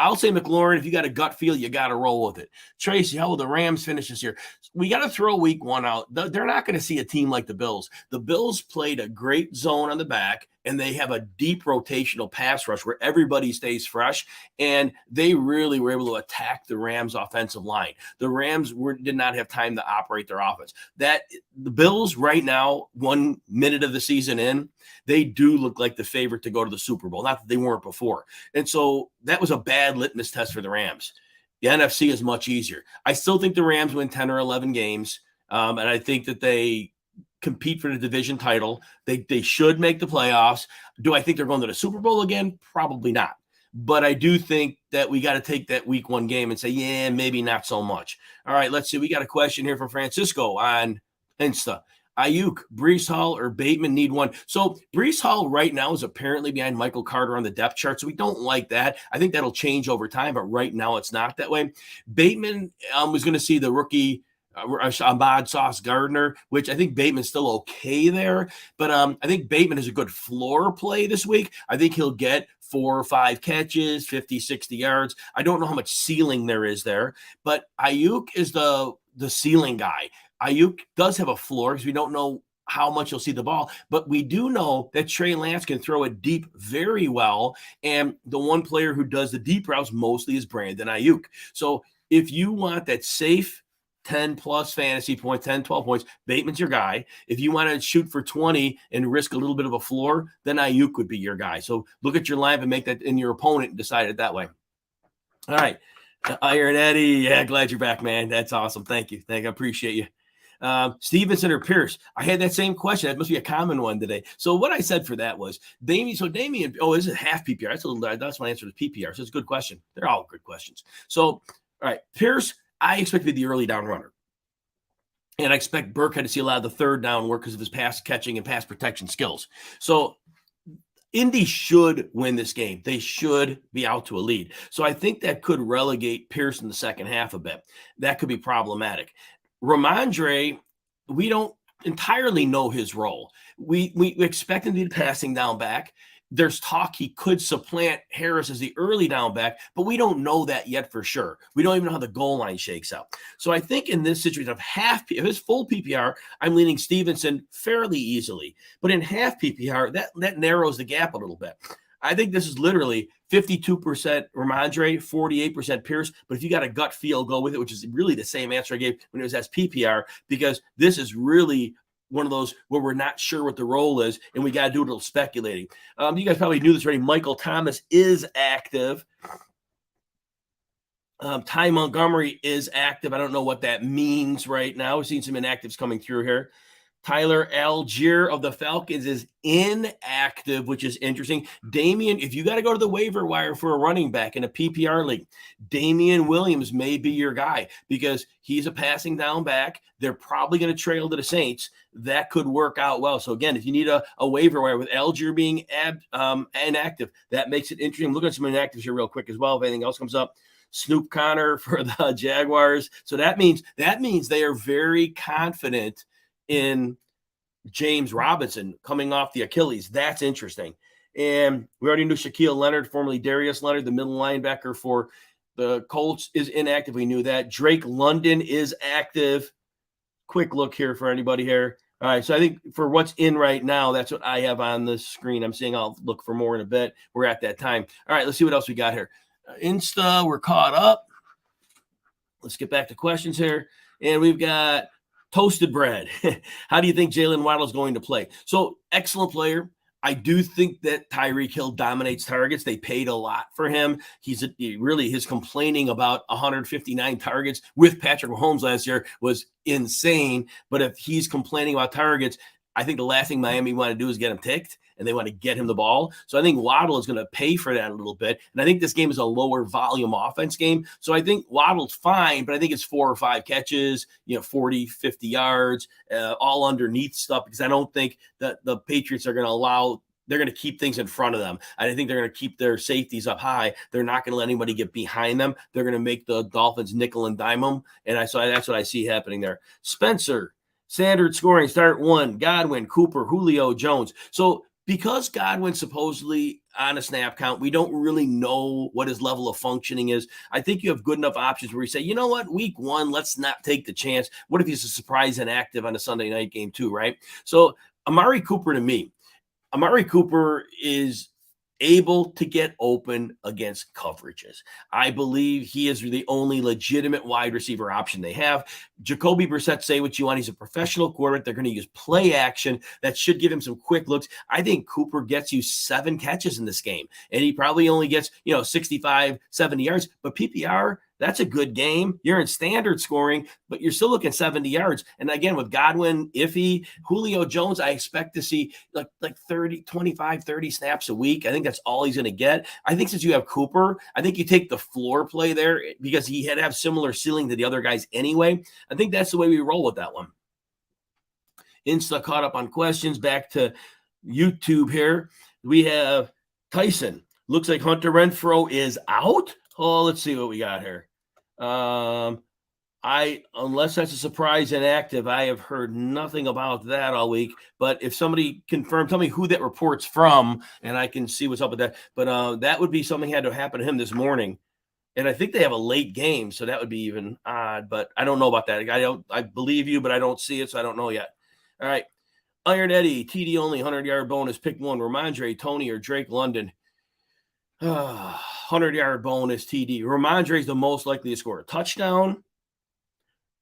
I'll say McLaurin, if you got a gut feel, you got to roll with it. Tracy, how will the Rams finish this year? We got to throw week one out. They're not going to see a team like the Bills. The Bills played a great zone on the back, and they have a deep rotational pass rush where everybody stays fresh, and they really were able to attack the Rams' offensive line. The Rams did not have time to operate their offense. The Bills right now, 1 minute of the season in, they do look like the favorite to go to the Super Bowl. Not that they weren't before. And so that was a bad litmus test for the Rams. The NFC is much easier. I still think the Rams win 10 or 11 games, and I think that they compete for the division title. They should make the playoffs. Do I think they're going to the Super Bowl again? Probably not. But I do think that we got to take that week one game and say, yeah, maybe not so much. All right, let's see. We got a question here from Francisco on Insta. Ayuk, Breece Hall, or Bateman need one. So Breece Hall right now is apparently behind Michael Carter on the depth chart, so we don't like that. I think that'll change over time, but right now it's not that way. Bateman was going to see the rookie Ahmad Sauce Gardner, which I think Bateman's still okay there. But I think Bateman is a good floor play this week. I think he'll get 4 or 5 catches, 50, 60 yards. I don't know how much ceiling there is there, but Ayuk is the ceiling guy. Ayuk does have a floor because we don't know how much you'll see the ball, but we do know that Trey Lance can throw it deep very well. And the one player who does the deep routes mostly is Brandon Ayuk. So if you want that safe 10 plus fantasy points, 10, 12 points, Bateman's your guy. If you want to shoot for 20 and risk a little bit of a floor, then Ayuk would be your guy. So look at your lineup and make that in your opponent and decide it that way. All right. Iron Eddie. Yeah, glad you're back, man. That's awesome. Thank you. I appreciate you. Stevenson or Pierce. I had that same question. That must be a common one today. So what I said for that was Damien. So Damien, is it half PPR? That's my answer to PPR. So it's a good question. They're all good questions. So, all right, Pierce, I expect to be the early down runner. And I expect Burkhead to see a lot of the third down work because of his pass catching and pass protection skills. So Indy should win this game. They should be out to a lead. So I think that could relegate Pierce in the second half a bit. That could be problematic. Ramondre, we don't entirely know his role. We expect him to be the passing down back. There's talk he could supplant Harris as the early down back, but we don't know that yet for sure. We don't even know how the goal line shakes out. So I think in this situation of if it's full PPR, I'm leaning Stevenson fairly easily. But in half PPR, that narrows the gap a little bit. I think this is literally 52% Ramondre, 48% Pierce. But if you got a gut feel, go with it, which is really the same answer I gave when it was as PPR, because this is really one of those where we're not sure what the role is, and we got to do a little speculating. You guys probably knew this already. Michael Thomas is active. Ty Montgomery is active. I don't know what that means right now. We've seen some inactives coming through here. Tyler Algier of the Falcons is inactive, which is interesting. Damian, if you got to go to the waiver wire for a running back in a PPR league, Damian Williams may be your guy because he's a passing down back. They're probably going to trail to the Saints. That could work out well. So, again, if you need a waiver wire with Algier being inactive, that makes it interesting. Look at some inactives here real quick as well if anything else comes up. Snoop Connor for the Jaguars. So that means they are very confident in James Robinson coming off the Achilles. That's interesting. And we already knew Shaquille Leonard, formerly Darius Leonard, the middle linebacker for the Colts, is inactive. We knew that. Drake London is active. Quick look here for anybody here. All right, so I think for what's in right now, that's what I have on the screen. I'm saying I'll look for more in a bit. We're at that time. All right, let's see what else we got here. Insta, we're caught up. Let's get back to questions here. And we've got Toasted bread. How do you think Jalen Waddle is going to play? So excellent player. I do think that Tyreek Hill dominates targets. They paid a lot for him. His complaining about 159 targets with Patrick Mahomes last year was insane. But if he's complaining about targets, I think the last thing Miami want to do is get him ticked, and they want to get him the ball. So I think Waddle is going to pay for that a little bit. And I think this game is a lower volume offense game. So I think Waddle's fine, but I think it's 4 or 5 catches, 40, 50 yards, all underneath stuff, because I don't think that the Patriots are going to allow – they're going to keep things in front of them. I think they're going to keep their safeties up high. They're not going to let anybody get behind them. They're going to make the Dolphins nickel and dime them. And so that's what I see happening there. Spencer, standard scoring, start 1, Godwin, Cooper, Julio, Jones. So because Godwin's supposedly on a snap count, we don't really know what his level of functioning is. I think you have good enough options where you say, you know what, week 1, let's not take the chance. What if he's a surprise inactive on a Sunday night game too, right? So Amari Cooper, to me, Amari Cooper is able to get open against coverages. I believe he is the only legitimate wide receiver option they have. Jacoby Brissett, say what you want. He's a professional quarterback. They're going to use play action. That should give him some quick looks. I think Cooper gets you 7 catches in this game, and he probably only gets, 65, 70 yards. But PPR, that's a good game. You're in standard scoring, but you're still looking 70 yards. And again, with Godwin, iffy, Julio Jones, I expect to see like 30, 25, 30 snaps a week. I think that's all he's going to get. I think since you have Cooper, I think you take the floor play there because he had to have similar ceiling to the other guys anyway. I think that's the way we roll with that one. Insta caught up on questions. Back to YouTube here. We have Tyson. Looks like Hunter Renfrow is out. Oh, let's see what we got here. Unless that's a surprise inactive, I have heard nothing about that all week. But if somebody confirmed, tell me who that report's from, and I can see what's up with that. But that would be something had to happen to him this morning. And I think they have a late game, so that would be even odd. But I don't know about that. I believe you, but I don't see it, so I don't know yet. All right. Iron Eddie, TD only, 100-yard bonus. Pick one, Ramondre, Tony, or Drake London. 100-yard bonus TD. Ramondre is the most likely to score a touchdown.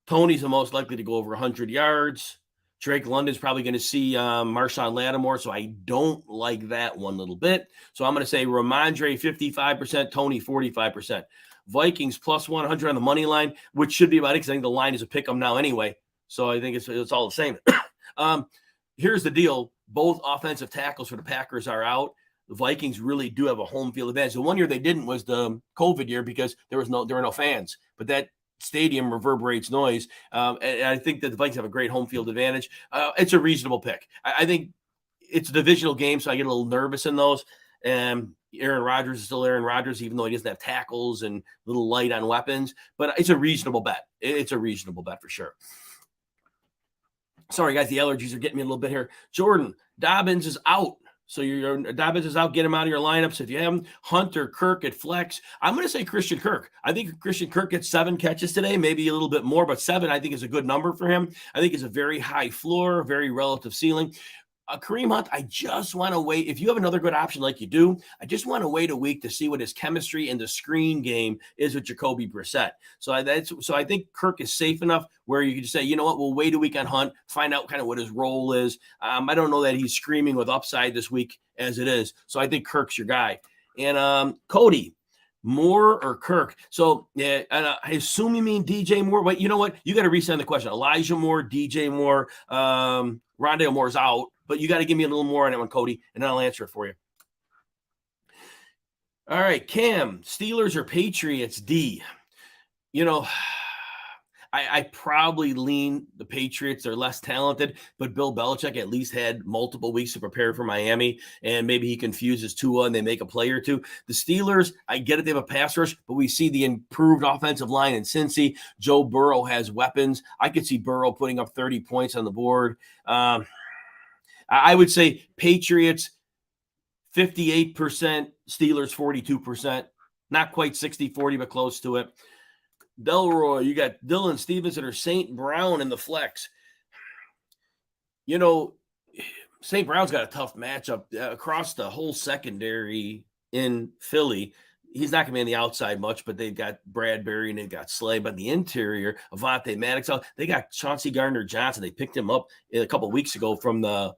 Tony's the most likely to go over 100 yards. Drake London's probably going to see Marshawn Lattimore, so I don't like that one little bit. So I'm going to say Ramondre 55%, Tony 45%. Vikings plus 100 on the money line, which should be about it because I think the line is a pick 'em now anyway. So I think it's all the same. Here's the deal. Both offensive tackles for the Packers are out. The Vikings really do have a home field advantage. The one year they didn't was the COVID year because there were no fans. But that stadium reverberates noise. And I think that the Vikings have a great home field advantage. It's a reasonable pick. I think it's a divisional game, so I get a little nervous in those. And Aaron Rodgers is still Aaron Rodgers, even though he doesn't have tackles and a little light on weapons. But it's a reasonable bet. It's a reasonable bet for sure. Sorry, guys, the allergies are getting me a little bit here. Jordan, Dobbins is out. So your Dobbins is out. Get him out of your lineups. If you have him, Hunter, Kirk at flex. I'm going to say Christian Kirk. I think Christian Kirk gets 7 catches today, maybe a little bit more, but 7 I think is a good number for him. I think it's a very high floor, very relative ceiling. Kareem Hunt, I just want to wait. If you have another good option like you do, I just want to wait a week to see what his chemistry in the screen game is with Jacoby Brissett. So I think Kirk is safe enough where you can just say, you know what, we'll wait a week on Hunt, find out kind of what his role is. I don't know that he's screaming with upside this week as it is. So I think Kirk's your guy. And Cody, Moore or Kirk? So yeah, I assume you mean DJ Moore. Wait, you know what? You got to resend the question. Elijah Moore, DJ Moore, Rondale Moore's out. But you got to give me a little more on that one, Cody, and I'll answer it for you. All right, Cam, Steelers or Patriots? D. I probably lean the Patriots. They're less talented, but Bill Belichick at least had multiple weeks to prepare for Miami, and maybe he confuses Tua and they make a play or two. The Steelers, I get it, they have a pass rush, but we see the improved offensive line in Cincy. Joe Burrow has weapons. I could see Burrow putting up 30 points on the board. I would say Patriots 58%, Steelers 42%. Not quite 60-40, but close to it. Delroy, you got Dylan Stevenson or St. Brown in the flex. St. Brown's got a tough matchup across the whole secondary in Philly. he's not going to be on the outside much, but they've got Bradbury and they've got Slay. But the interior, Avonte Maddox, they got Chauncey Gardner-Johnson. They picked him up a couple of weeks ago from the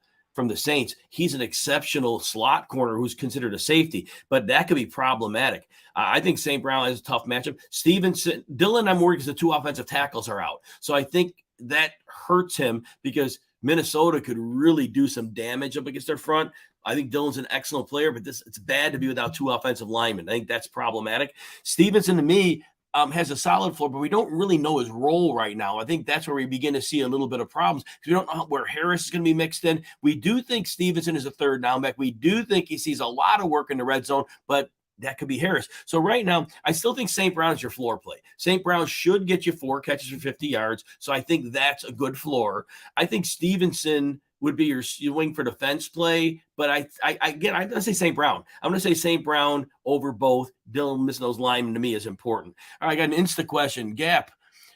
Saints. He's an exceptional slot corner who's considered a safety, but that could be problematic. I think St. Brown has a tough matchup. Stevenson, Dillon, I'm worried because the two offensive tackles are out. So I think that hurts him because Minnesota could really do some damage up against their front. I think Dillon's an excellent player, but it's bad to be without two offensive linemen. I think that's problematic. Stevenson, to me, has a solid floor, but we don't really know his role right now. I think that's where we begin to see a little bit of problems because we don't know where Harris is going to be mixed in. We do think Stevenson is a third down back. We do think he sees a lot of work in the red zone, but that could be Harris. So right now, I still think St. Brown is your floor play. St. Brown should get you 4 catches for 50 yards. So I think that's a good floor. I think Stevenson would be your swing for defense play. But I'm going to say St. Brown. I'm going to say St. Brown over both. Dillon missing those linemen to me is important. All right, I got an Insta question. Gap,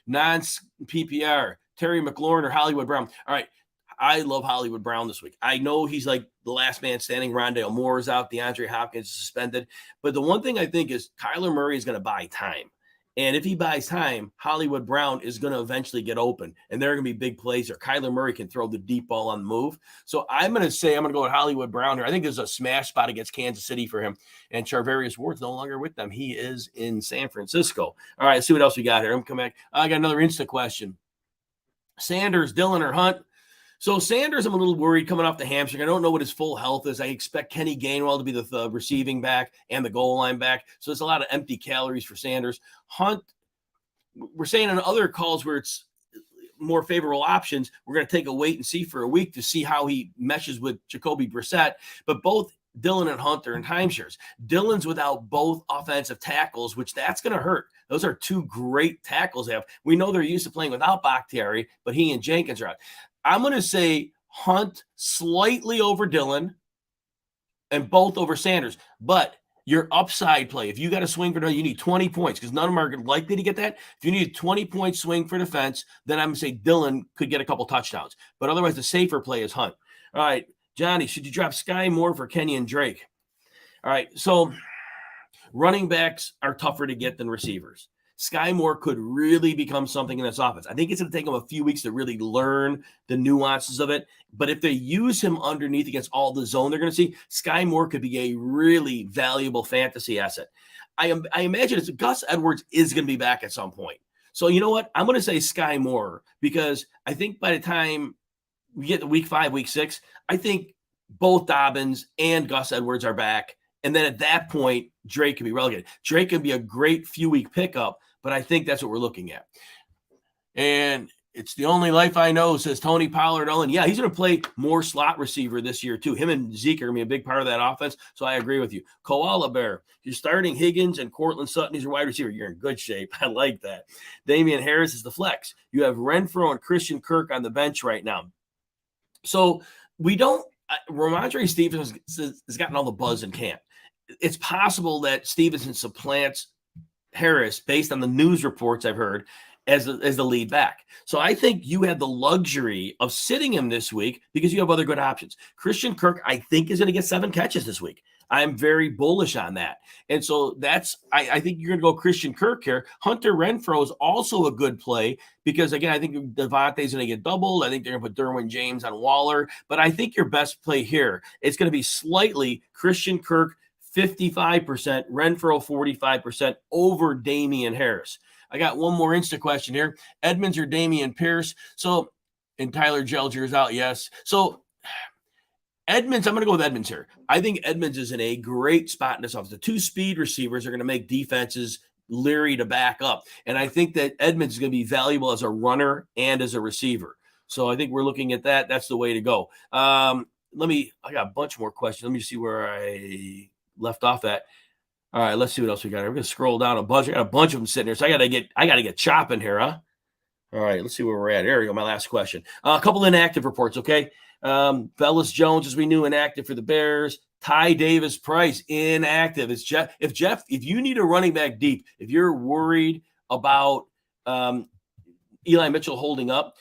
non-PPR, Terry McLaurin or Hollywood Brown. All right, I love Hollywood Brown this week. I know he's like the last man standing. Rondale Moore is out. DeAndre Hopkins is suspended. But the one thing I think is Kyler Murray is going to buy time. And if he buys time, Hollywood Brown is going to eventually get open. And there are going to be big plays there. Kyler Murray can throw the deep ball on the move. So I'm going to go with Hollywood Brown here. I think there's a smash spot against Kansas City for him. And Charvarius Ward's no longer with them. He is in San Francisco. All right, let's see what else we got here. I'm coming back. I got another Insta question. Sanders, Dillon, or Hunt? So Sanders, I'm a little worried coming off the hamstring. I don't know what his full health is. I expect Kenny Gainwell to be the receiving back and the goal line back. So it's a lot of empty calories for Sanders. Hunt, we're saying in other calls where it's more favorable options, we're going to take a wait and see for a week to see how he meshes with Jacoby Brissett. But both Dillon and Hunt are in timeshares. Dillon's without both offensive tackles, which that's going to hurt. Those are two great tackles they have. We know they're used to playing without Bakhtiari, but he and Jenkins are out. I'm going to say Hunt slightly over Dillon and both over Sanders. But your upside play, if you got to swing for defense, you need 20 points because none of them are likely to get that. If you need a 20-point swing for defense, then I'm going to say Dillon could get a couple touchdowns. But otherwise, the safer play is Hunt. All right, Johnny, should you drop Sky Moore for Kenny and Drake? All right, so running backs are tougher to get than receivers. Sky Moore could really become something in this offense. I think it's going to take him a few weeks to really learn the nuances of it. But if they use him underneath against all the zone they're going to see, Sky Moore could be a really valuable fantasy asset. I imagine Gus Edwards is going to be back at some point. So you know what? I'm going to say Sky Moore because I think by the time we get to week 5, week 6, I think both Dobbins and Gus Edwards are back. And then at that point, Drake can be relegated. Drake can be a great few-week pickup, but I think that's what we're looking at. And it's the only life I know, says Tony Pollard. Yeah, he's going to play more slot receiver this year, too. Him and Zeke are going to be a big part of that offense, so I agree with you. Koala Bear, you're starting Higgins and Cortland Sutton. He's your wide receiver. You're in good shape. I like that. Damian Harris is the flex. You have Renfro and Christian Kirk on the bench right now. So we don't – Ramondre Stevenson has gotten all the buzz in camp. It's possible that Stevenson supplants Harris based on the news reports I've heard as the lead back. So I think you have the luxury of sitting him this week because you have other good options. Christian Kirk, I think, is going to get 7 catches this week. I'm very bullish on that. And so I think you're going to go Christian Kirk here. Hunter Renfro is also a good play because, again, I think Devontae's going to get doubled. I think they're going to put Derwin James on Waller. But I think your best play here is going to be slightly Christian Kirk, 55%, Renfro 45% over Damian Harris. I got one more Insta question here. Edmonds or Damian Pierce? And Tyler Jelger is out, yes. So Edmonds, I'm going to go with Edmonds here. I think Edmonds is in a great spot in this offense. The 2 speed receivers are going to make defenses leery to back up. And I think that Edmonds is going to be valuable as a runner and as a receiver. So I think we're looking at that. That's the way to go. I got a bunch more questions. Let me see where I left off at. All right, let's see what else we got here. We're going to scroll down a bunch. I got a bunch of them sitting here, so I got to get chopping here, huh? All right, let's see where we're at. There we go, my last question. A couple inactive reports, okay? Velus Jones, as we knew, inactive for the Bears. Ty Davis Price, inactive. It's Jeff. If you need a running back deep, if you're worried about Eli Mitchell holding up,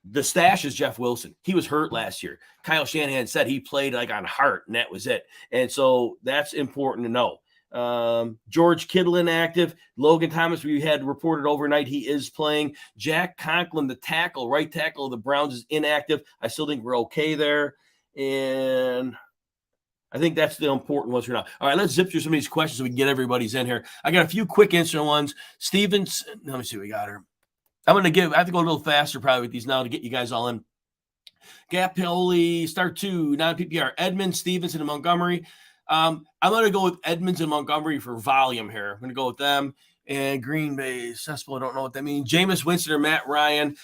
the stash is Jeff Wilson. He was hurt last year. Kyle Shanahan said he played like on heart, and that was it. And so that's important to know. George Kittle inactive. Logan Thomas, we had reported overnight he is playing. Jack Conklin, the tackle, right tackle of the Browns, is inactive. I still think we're okay there. And I think that's the important ones for now. All right, let's zip through some of these questions so we can get everybody's in here. I got a few quick instant ones. Stevens, let me see what we got here. I have to go a little faster probably with these now to get you guys all in. Gap Pioli, start 2, non-PPR. Edmonds, Stevenson, and Montgomery. I'm going to go with Edmonds and Montgomery for volume here. I'm going to go with them. And Green Bay, Cesspool, I don't know what that means. Jameis Winston or Matt Ryan.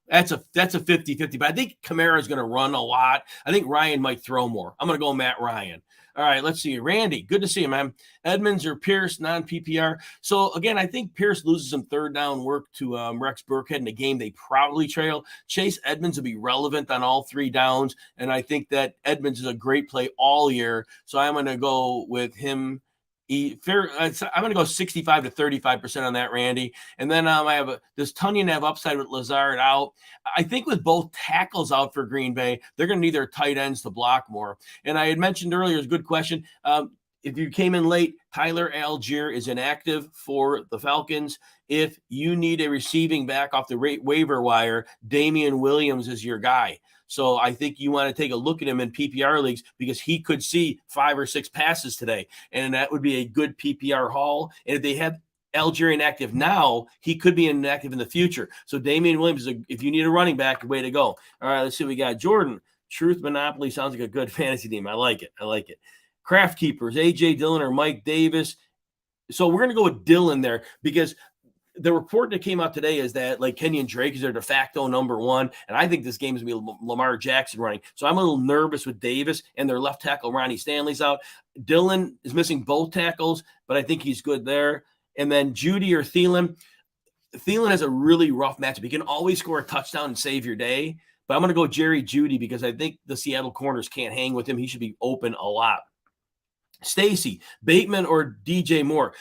That's a 50-50, but I think Kamara is going to run a lot. I think Ryan might throw more. I'm going to go Matt Ryan. All right, let's see. Randy, good to see you, man. Edmonds or Pierce, non-PPR. So, again, I think Pierce loses some third down work to Rex Burkhead in a game they probably trail. Chase Edmonds will be relevant on all 3 downs, and I think that Edmonds is a great play all year. So I'm going to go with him. I'm going to go 65 to 35% on that, Randy. And then does Tunyon have upside with Lazard out? I think with both tackles out for Green Bay, they're going to need their tight ends to block more. And I had mentioned earlier, it's a good question. If you came in late, Tyler Algier is inactive for the Falcons. If you need a receiving back off the waiver wire, Damian Williams is your guy. So I think you want to take a look at him in PPR leagues because he could see 5 or 6 passes today, and that would be a good PPR haul. And if they have Algier inactive now, he could be inactive in the future. So Damian Williams, if you need a running back, way to go. All right, let's see what we got. Jordan, Truth Monopoly sounds like a good fantasy team. I like it. Craft Keepers, A.J. Dillon or Mike Davis. So we're going to go with Dillon there because the report that came out today is that like Kenyon Drake is their de facto number 1, and I think this game is going to be Lamar Jackson running. So I'm a little nervous with Davis, and their left tackle Ronnie Stanley's out. Dillon is missing both tackles, but I think he's good there. And then Judy or Thielen. Thielen has a really rough matchup. He can always score a touchdown and save your day, but I'm going to go Jerry Judy because I think the Seattle corners can't hang with him. He should be open a lot. Stacy, Bateman or DJ Moore.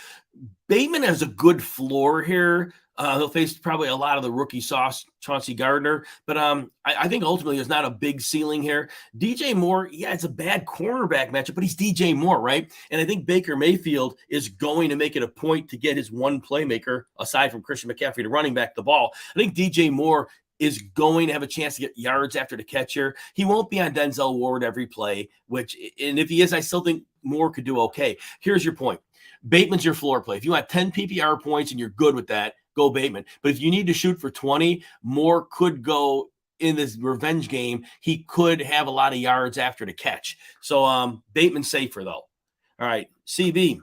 Bateman has a good floor here. He'll face probably a lot of the rookie sauce, Chauncey Gardner. But I think ultimately there's not a big ceiling here. DJ Moore, yeah, it's a bad cornerback matchup, but he's DJ Moore, right? And I think Baker Mayfield is going to make it a point to get his one playmaker, aside from Christian McCaffrey, to running back the ball. I think DJ Moore is going to have a chance to get yards after the catch here. He won't be on Denzel Ward every play, and if he is, I still think Moore could do okay. Here's your point. Bateman's your floor play. If you want 10 PPR points and you're good with that, go Bateman. But if you need to shoot for 20, Moore could go in this revenge game. He could have a lot of yards after the catch. So Bateman's safer, though. All right, CB.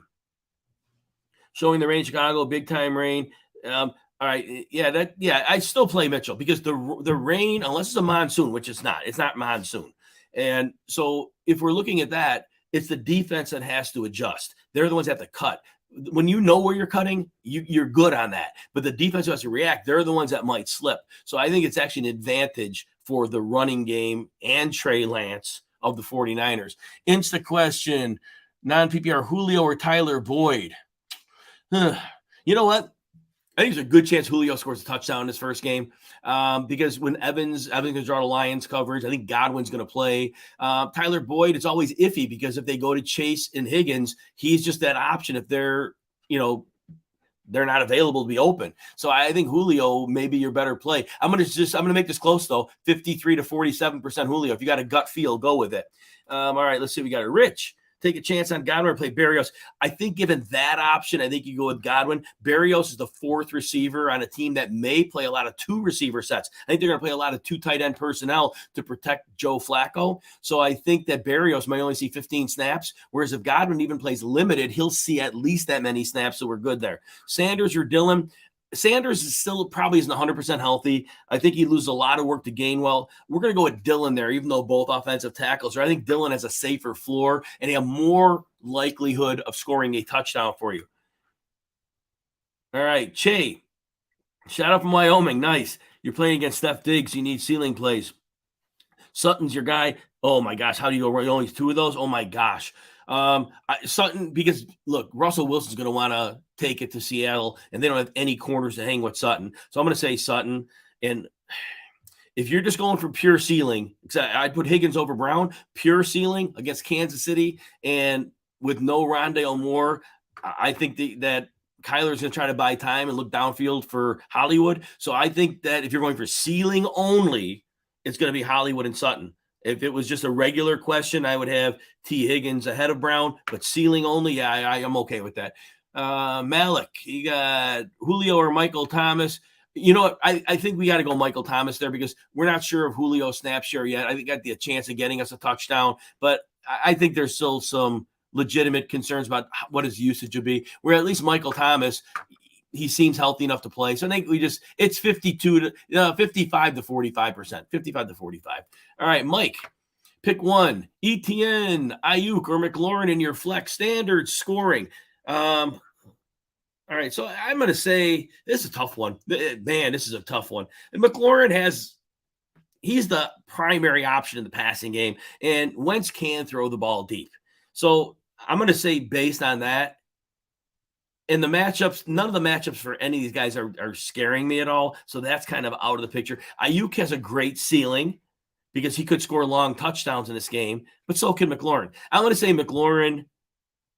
Showing the rain, Chicago, big time rain. All right, I still play Mitchell because the rain, unless it's a monsoon, which it's not monsoon. And so if we're looking at that, it's the defense that has to adjust. They're the ones that have to cut. When you know where you're cutting, you're good on that. But the defense has to react. They're the ones that might slip. So I think it's actually an advantage for the running game and Trey Lance of the 49ers. Insta question, non-PPR, Julio or Tyler Boyd? You know what? I think there's a good chance Julio scores a touchdown in his first game because when Evans going to draw the Lions coverage. I think Godwin's going to play. Tyler Boyd, it's always iffy because if they go to Chase and Higgins, he's just that option if they're not available to be open. So I think Julio may be your better play. I'm going to make this close though, 53 to 47% Julio. If you got a gut feel, go with it. All right, let's see. We got a Rich. Take a chance on Godwin or play Berrios. I think given that option, I think you go with Godwin. Berrios is the 4th receiver on a team that may play a lot of 2 receiver sets. I think they're going to play a lot of 2 tight end personnel to protect Joe Flacco. So I think that Berrios might only see 15 snaps, whereas if Godwin even plays limited, he'll see at least that many snaps, so we're good there. Sanders or Dillon. Sanders is still probably isn't 100% healthy. I think he loses a lot of work to Gainwell. We're going to go with Dillon there, even though both offensive tackles are. I think Dillon has a safer floor and a more likelihood of scoring a touchdown for you. All right, Che. Shout out from Wyoming. Nice. You're playing against Steph Diggs. You need ceiling plays. Sutton's your guy. Oh, my gosh. How do you go? Only 2 of those? Oh, my gosh. Sutton, because look, Russell Wilson's going to want to take it to Seattle, and they don't have any corners to hang with Sutton. So I'm going to say Sutton. And if you're just going for pure ceiling, I'd put Higgins over Brown, pure ceiling against Kansas City, and with no Rondale Moore, I think that Kyler's going to try to buy time and look downfield for Hollywood. So I think that if you're going for ceiling only, it's going to be Hollywood and Sutton. If it was just a regular question, I would have T. Higgins ahead of Brown, but ceiling only, yeah, I'm okay with that. Malik, you got Julio or Michael Thomas. You know what? I think we got to go Michael Thomas there because we're not sure of Julio's snap share yet. I think got the chance of getting us a touchdown, but I think there's still some legitimate concerns about what his usage would be. Where at least Michael Thomas, he seems healthy enough to play. So I think it's 55 to 45%, 55 to 45. All right, Mike, pick one: ETN, Ayuk, or McLaurin in your flex standard scoring. All right, so I'm going to say this is a tough one. Man, this is a tough one. And McLaurin he's the primary option in the passing game, and Wentz can throw the ball deep. So I'm going to say based on that, in the matchups, none of the matchups for any of these guys are scaring me at all. So that's kind of out of the picture. Ayuk has a great ceiling because he could score long touchdowns in this game, but so can McLaurin. I'm going to say McLaurin,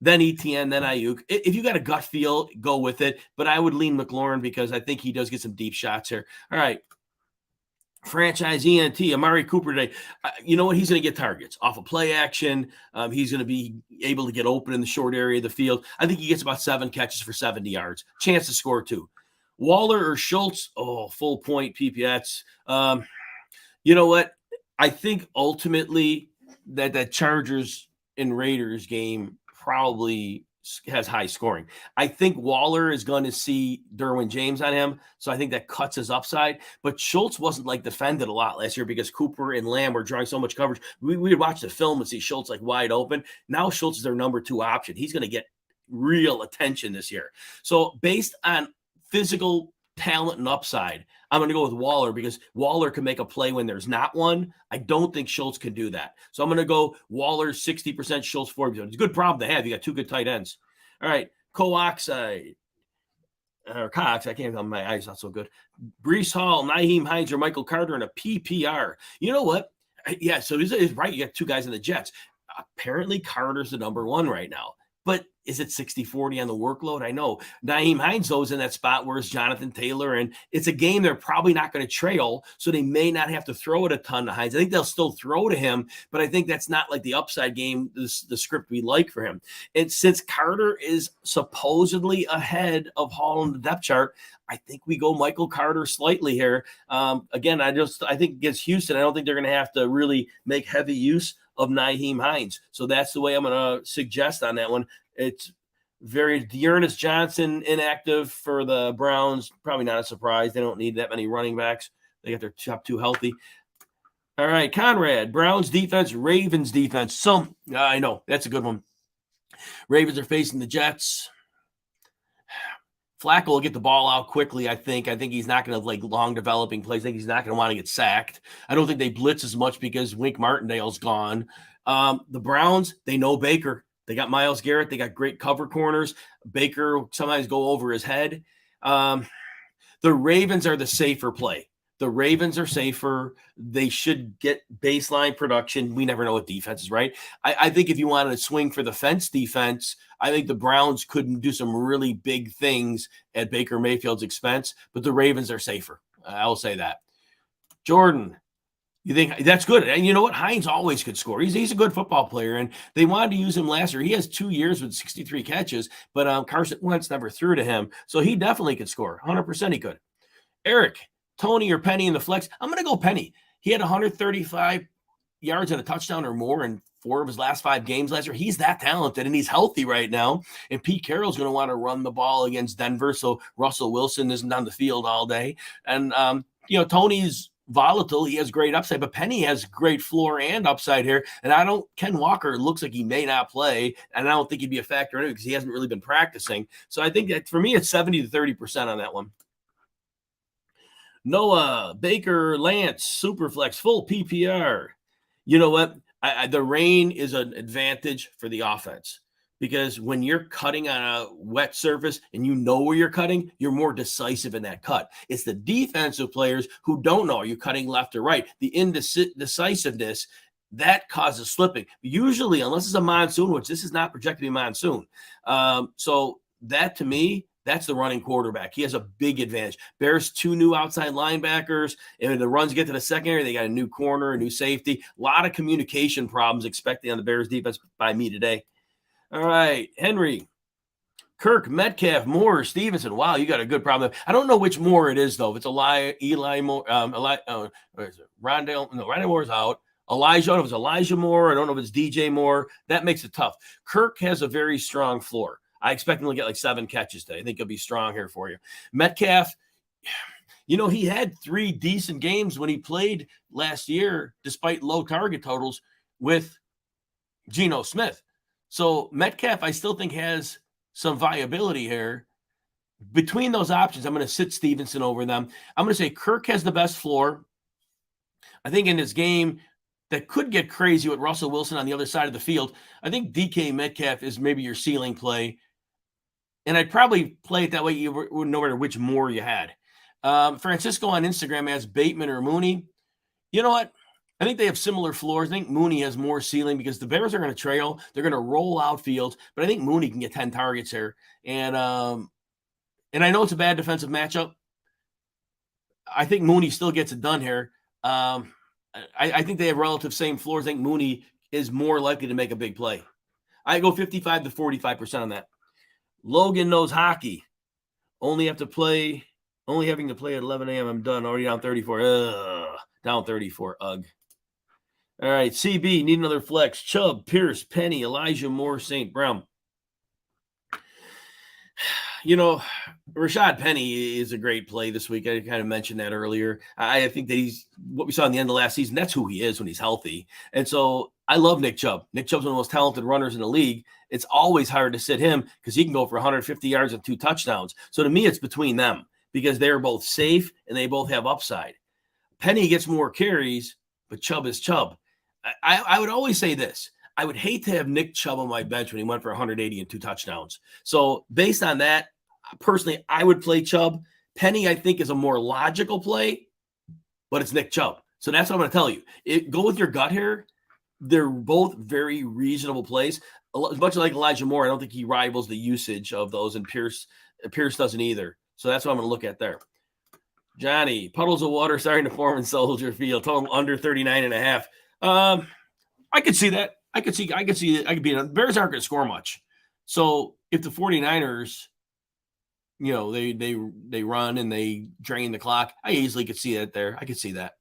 then ETN, then Ayuk. If you got a gut feel, go with it. But I would lean McLaurin because I think he does get some deep shots here. All right. Franchise ENT, Amari Cooper today. You know what? He's going to get targets off of play action. He's going to be able to get open in the short area of the field. I think he gets about 7 catches for 70 yards. Chance to score 2. Waller or Schultz? Oh, full point PPS. You know what? I think ultimately that Chargers and Raiders game probably has high scoring. I think Waller is going to see Derwin James on him, so I think that cuts his upside. But Schultz wasn't defended a lot last year because Cooper and Lamb were drawing so much coverage. We would watch the film and see Schultz wide open. Now Schultz is their number 2 option. He's going to get real attention this year. So based on physical talent and upside, I'm going to go with Waller because Waller can make a play when there's not one. I don't think Schultz can do that. So I'm going to go Waller 60%, Schultz 40%. It's a good problem to have. You got 2 good tight ends. All right, Cox, I can't tell, my eyes not so good. Brees Hall, Nyheim Hines, or Michael Carter in a PPR. You know what? Yeah, so it's right. You got 2 guys in the Jets. Apparently, Carter's the number 1 right now. But is it 60-40 on the workload? I know. Nyheim Hines, though, is in that spot where it's Jonathan Taylor, and it's a game they're probably not going to trail, so they may not have to throw it a ton to Hines. I think they'll still throw to him, but I think that's not the upside game, the script we like for him. And since Carter is supposedly ahead of Hall on the depth chart, I think we go Michael Carter slightly here. Again, I think against Houston, I don't think they're going to have to really make heavy use of Nyheim Hines. So that's the way I'm going to suggest on that one. It's very Dearness Johnson inactive for the Browns. Probably not a surprise. They don't need that many running backs. They got their top 2 healthy. All right, Conrad, Browns defense, Ravens defense. So I know that's a good one. Ravens are facing the Jets. Flacco will get the ball out quickly, I think. I think he's not going to long developing plays. I think he's not going to want to get sacked. I don't think they blitz as much because Wink Martindale's gone. The Browns, they know Baker. They got Myles Garrett. They got great cover corners. Baker will sometimes go over his head. The Ravens are the safer play. The Ravens are safer. They should get baseline production. We never know what defense is, right? I think if you wanted to swing for the fence defense, I think the Browns couldn't do some really big things at Baker Mayfield's expense, but the Ravens are safer. I will say that. Jordan, you think that's good? And you know what? Hines always could score. He's a good football player, and they wanted to use him last year. He has 2 years with 63 catches, but Carson Wentz never threw to him, so he definitely could score. 100% he could. Eric, Tony or Penny in the flex? I'm going to go Penny. He had 135 yards and a touchdown or more in 4 of his last 5 games last year. He's that talented, and he's healthy right now. And Pete Carroll's going to want to run the ball against Denver, so Russell Wilson isn't on the field all day. And, Tony's volatile. He has great upside, but Penny has great floor and upside here. And Ken Walker looks like he may not play, and I don't think he'd be a factor in it because he hasn't really been practicing. So I think that for me, it's 70 to 30% on that one. Noah, Baker, Lance, Superflex, full PPR. You know what? The rain is an advantage for the offense because when you're cutting on a wet surface and you know where you're cutting, you're more decisive in that cut. It's the defensive players who don't know, are you cutting left or right? The indecisiveness that causes slipping. Usually, unless it's a monsoon, which this is not projected to be monsoon. So that to me, that's the running quarterback. He has a big advantage. Bears 2 new outside linebackers. If the runs get to the secondary, they got a new corner, a new safety. A lot of communication problems expected on the Bears defense by me today. All right, Henry, Kirk, Metcalf, Moore, Stevenson. Wow, you got a good problem. I don't know which Moore it is, though. If it's Eli Moore, Rondale Moore's out. Elijah, I don't know if it's Elijah Moore. I don't know if it's DJ Moore. That makes it tough. Kirk has a very strong floor. I expect him to get like 7 catches today. I think he'll be strong here for you. Metcalf, he had 3 decent games when he played last year, despite low target totals with Geno Smith. So Metcalf, I still think has some viability here. Between those options, I'm going to sit Stevenson over them. I'm going to say Kirk has the best floor. I think in this game that could get crazy with Russell Wilson on the other side of the field, I think DK Metcalf is maybe your ceiling play. And I'd probably play it that way no matter which Moore you had. Francisco on Instagram asks Bateman or Mooney. You know what? I think they have similar floors. I think Mooney has more ceiling because the Bears are going to trail. They're going to roll out fields, but I think Mooney can get 10 targets here. And I know it's a bad defensive matchup. I think Mooney still gets it done here. I think they have relative same floors. I think Mooney is more likely to make a big play. I go 55 to 45% on that. Logan knows hockey. Only having to play at 11 a.m. I'm done. Already down 34. Down 34. Ugh. All right. CB, need another flex. Chubb, Pierce, Penny, Elijah Moore, St. Brown. Rashad Penny is a great play this week. I kind of mentioned that earlier. I think that he's what we saw in the end of last season. That's who he is when he's healthy. And so I love Nick Chubb. Nick Chubb's one of the most talented runners in the league. It's always hard to sit him because he can go for 150 yards and 2 touchdowns. So to me, it's between them because they're both safe and they both have upside. Penny gets more carries, but Chubb is Chubb. I would always say this. I would hate to have Nick Chubb on my bench when he went for 180 and 2 touchdowns. So based on that, personally, I would play Chubb. Penny, I think, is a more logical play, but it's Nick Chubb. So that's what I'm going to tell you. Go with your gut here. They're both very reasonable plays. As much like Elijah Moore, I don't think he rivals the usage of those, and Pierce doesn't either. So that's what I'm going to look at there. Johnny, puddles of water starting to form in Soldier Field. Total under 39.5. I could see that. I could see it. I could be in. Bears aren't going to score much. So if the 49ers, they run and they drain the clock, I easily could see that there. I could see that.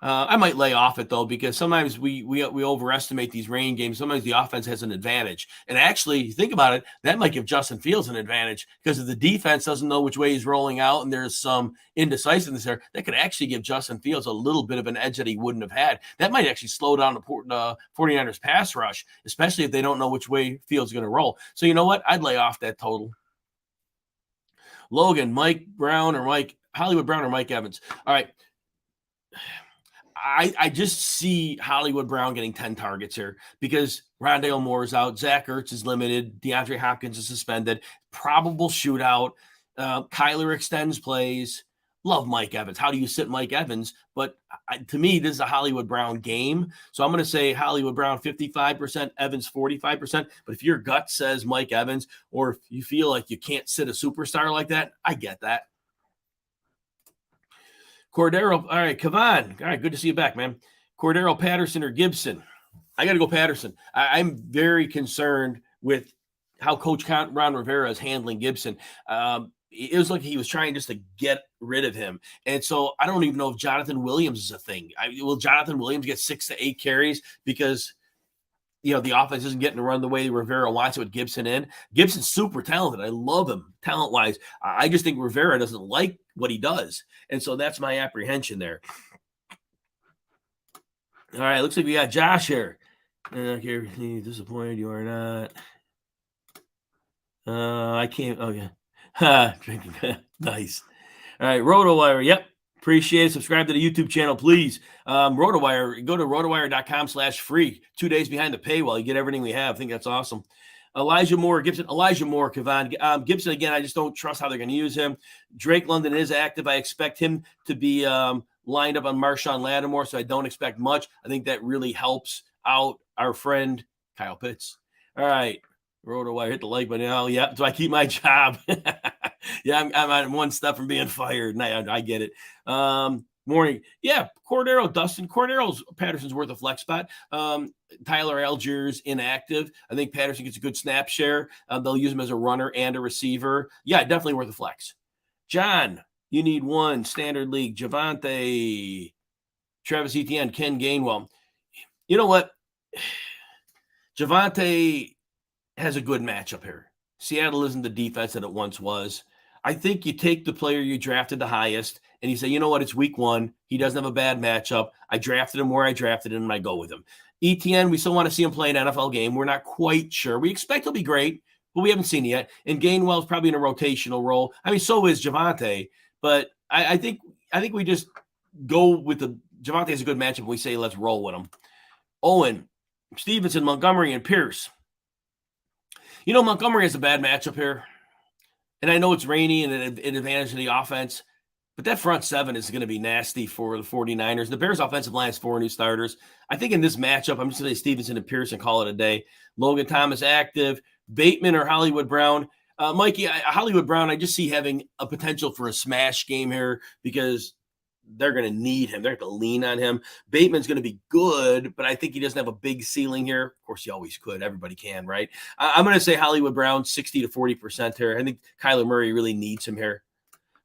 I might lay off it though, because sometimes we overestimate these rain games. Sometimes the offense has an advantage, and actually, think about it, that might give Justin Fields an advantage because if the defense doesn't know which way he's rolling out, and there's some indecisiveness there, that could actually give Justin Fields a little bit of an edge that he wouldn't have had. That might actually slow down the 49ers pass rush, especially if they don't know which way Fields is going to roll. So you know what? I'd lay off that total. Logan, Hollywood Brown or Mike Evans. All right. I just see Hollywood Brown getting 10 targets here because Rondale Moore is out. Zach Ertz is limited. DeAndre Hopkins is suspended. Probable shootout. Kyler extends plays. Love Mike Evans. How do you sit Mike Evans? But to me, this is a Hollywood Brown game. So I'm going to say Hollywood Brown 55%, Evans 45%. But if your gut says Mike Evans, or if you feel like you can't sit a superstar like that, I get that. Cordero, all right, Kavan, all right, good to see you back, man. Cordero, Patterson, or Gibson? I got to go Patterson. I'm very concerned with how Coach Ron Rivera is handling Gibson. It was like he was trying just to get rid of him. And so I don't even know if Jonathan Williams is a thing. Will Jonathan Williams get 6 to 8 carries because the offense isn't getting to run the way Rivera wants it with Gibson in? Gibson's super talented. I love him talent-wise. I just think Rivera doesn't like what he does. And so that's my apprehension there. All right, looks like we got Josh here. Okay, disappointed you are not. I can't. Okay. Drinking. Nice. All right, RotoWire. Yep. Appreciate it. Subscribe to the YouTube channel, please. RotoWire, go to rotowire.com/free. 2 days behind the paywall. You get everything we have. I think that's awesome. Elijah Moore, Kavan. Gibson, again, I just don't trust how they're going to use him. Drake London is active. I expect him to be lined up on Marshawn Lattimore, so I don't expect much. I think that really helps out our friend Kyle Pitts. All right. RotoWire, hit the like button now. Yeah. Do I keep my job? Yeah, I'm one step from being fired. I get it. Morning. Yeah, Cordero, Dustin. Cordero's Patterson's worth a flex spot. Tyler Algiers inactive. I think Patterson gets a good snap share. They'll use him as a runner and a receiver. Yeah, definitely worth a flex. John, you need one. Standard League. Javante, Travis Etienne, Ken Gainwell. You know what? Javante has a good matchup here. Seattle isn't the defense that it once was. I think you take the player you drafted the highest and you say, you know what, it's week 1. He doesn't have a bad matchup. I drafted him where I drafted him, and I go with him. Etienne, we still want to see him play an NFL game. We're not quite sure. We expect he'll be great, but we haven't seen it yet. And Gainwell's probably in a rotational role. I mean, so is Javante. But I think we just go with the Javante has a good matchup. We say let's roll with him. Owen, Stevenson, Montgomery, and Pierce. You know, Montgomery has a bad matchup here. And I know it's rainy and an advantage of the offense, but that front seven is going to be nasty for the 49ers. The Bears' offensive line has 4 new starters. I think in this matchup, I'm just going to say Stevenson and Pierce and call it a day. Logan Thomas active. Bateman or Hollywood Brown. Mikey, Hollywood Brown, I just see having a potential for a smash game here because they're going to need him. They're going to lean on him. Bateman's going to be good, but I think he doesn't have a big ceiling here. Of course, he always could. Everybody can, right? I'm going to say Hollywood Brown, 60 to 40% here. I think Kyler Murray really needs him here.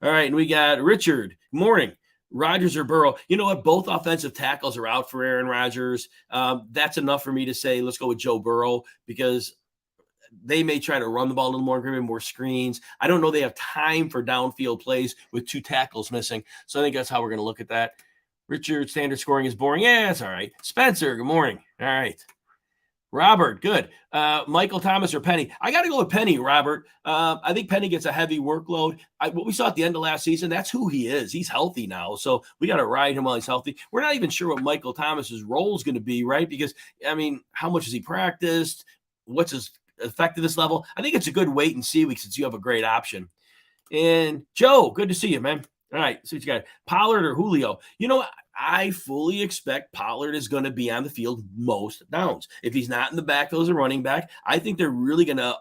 All right, and we got Richard. Good morning. Rodgers or Burrow. You know what? Both offensive tackles are out for Aaron Rodgers. That's enough for me to say let's go with Joe Burrow because they may try to run the ball a little more, give him more screens. I don't know they have time for downfield plays with 2 tackles missing. So I think that's how we're going to look at that. Richard, standard scoring is boring. Yeah, that's all right. Spencer, good morning. All right. Robert, good. Michael Thomas or Penny? I got to go with Penny, Robert. I think Penny gets a heavy workload. What we saw at the end of last season, that's who he is. He's healthy now, so we got to ride him while he's healthy. We're not even sure what Michael Thomas's role is going to be, right? Because, I mean, how much has he practiced? What's his effectiveness level? I think it's a good wait and see week since you have a great option. And Joe, good to see you, man. All right, so you got Pollard or Julio. You know, I fully expect Pollard is going to be on the field most downs. If he's not in the backfield as a running back, I think they're really going to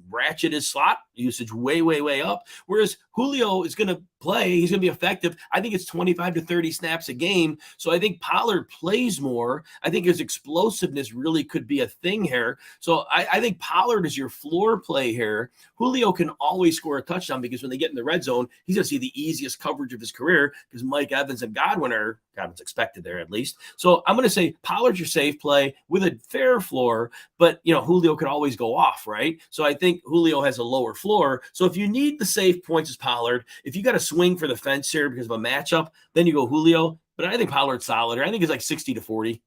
ratchet his slot usage way, way, way up. Whereas Julio is going to play. He's going to be effective. I think it's 25 to 30 snaps a game. So I think Pollard plays more. I think his explosiveness really could be a thing here. So I think Pollard is your floor play here. Julio can always score a touchdown because when they get in the red zone, he's going to see the easiest coverage of his career because Mike Evans and Godwin are expected there at least. So I'm going to say Pollard's your safe play with a fair floor, but Julio could always go off, right? So I think Julio has a lower floor. So if you need the safe points as Pollard, if you got to swing for the fence here because of a matchup, then you go Julio. But I think Pollard's solid. I think it's like 60 to 40.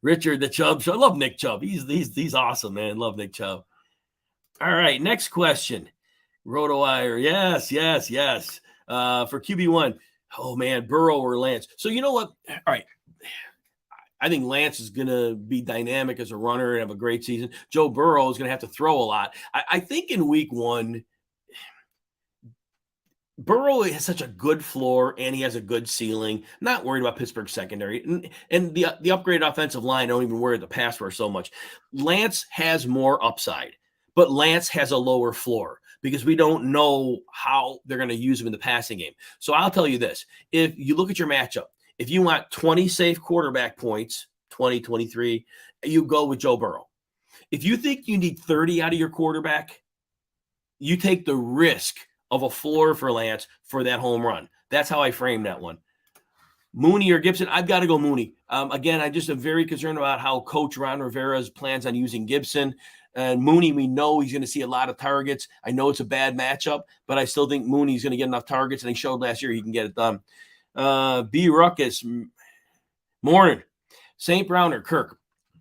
Richard, the Chubb show. I love Nick Chubb. He's awesome, man. Love Nick Chubb. All right, next question. RotoWire. Yes. For QB1. Oh, man, Burrow or Lance. So you know what? All right. I think Lance is going to be dynamic as a runner and have a great season. Joe Burrow is going to have to throw a lot. I think in week 1, Burrow has such a good floor and he has a good ceiling. Not worried about Pittsburgh's secondary. And the upgraded offensive line, I don't even worry about the pass rush so much. Lance has more upside, but Lance has a lower floor because we don't know how they're going to use him in the passing game. So I'll tell you this. If you look at your matchup, if you want 20 safe quarterback points, 20, 23, you go with Joe Burrow. If you think you need 30 out of your quarterback, you take the risk of a floor for Lance for that home run. That's how I frame that one. Mooney or Gibson, I've got to go Mooney. Again, I just am very concerned about how Coach Ron Rivera's plans on using Gibson. And Mooney, we know he's going to see a lot of targets. I know it's a bad matchup, but I still think Mooney's going to get enough targets, and he showed last year he can get it done. B. Ruckus, morning. St. Brown or Kirk?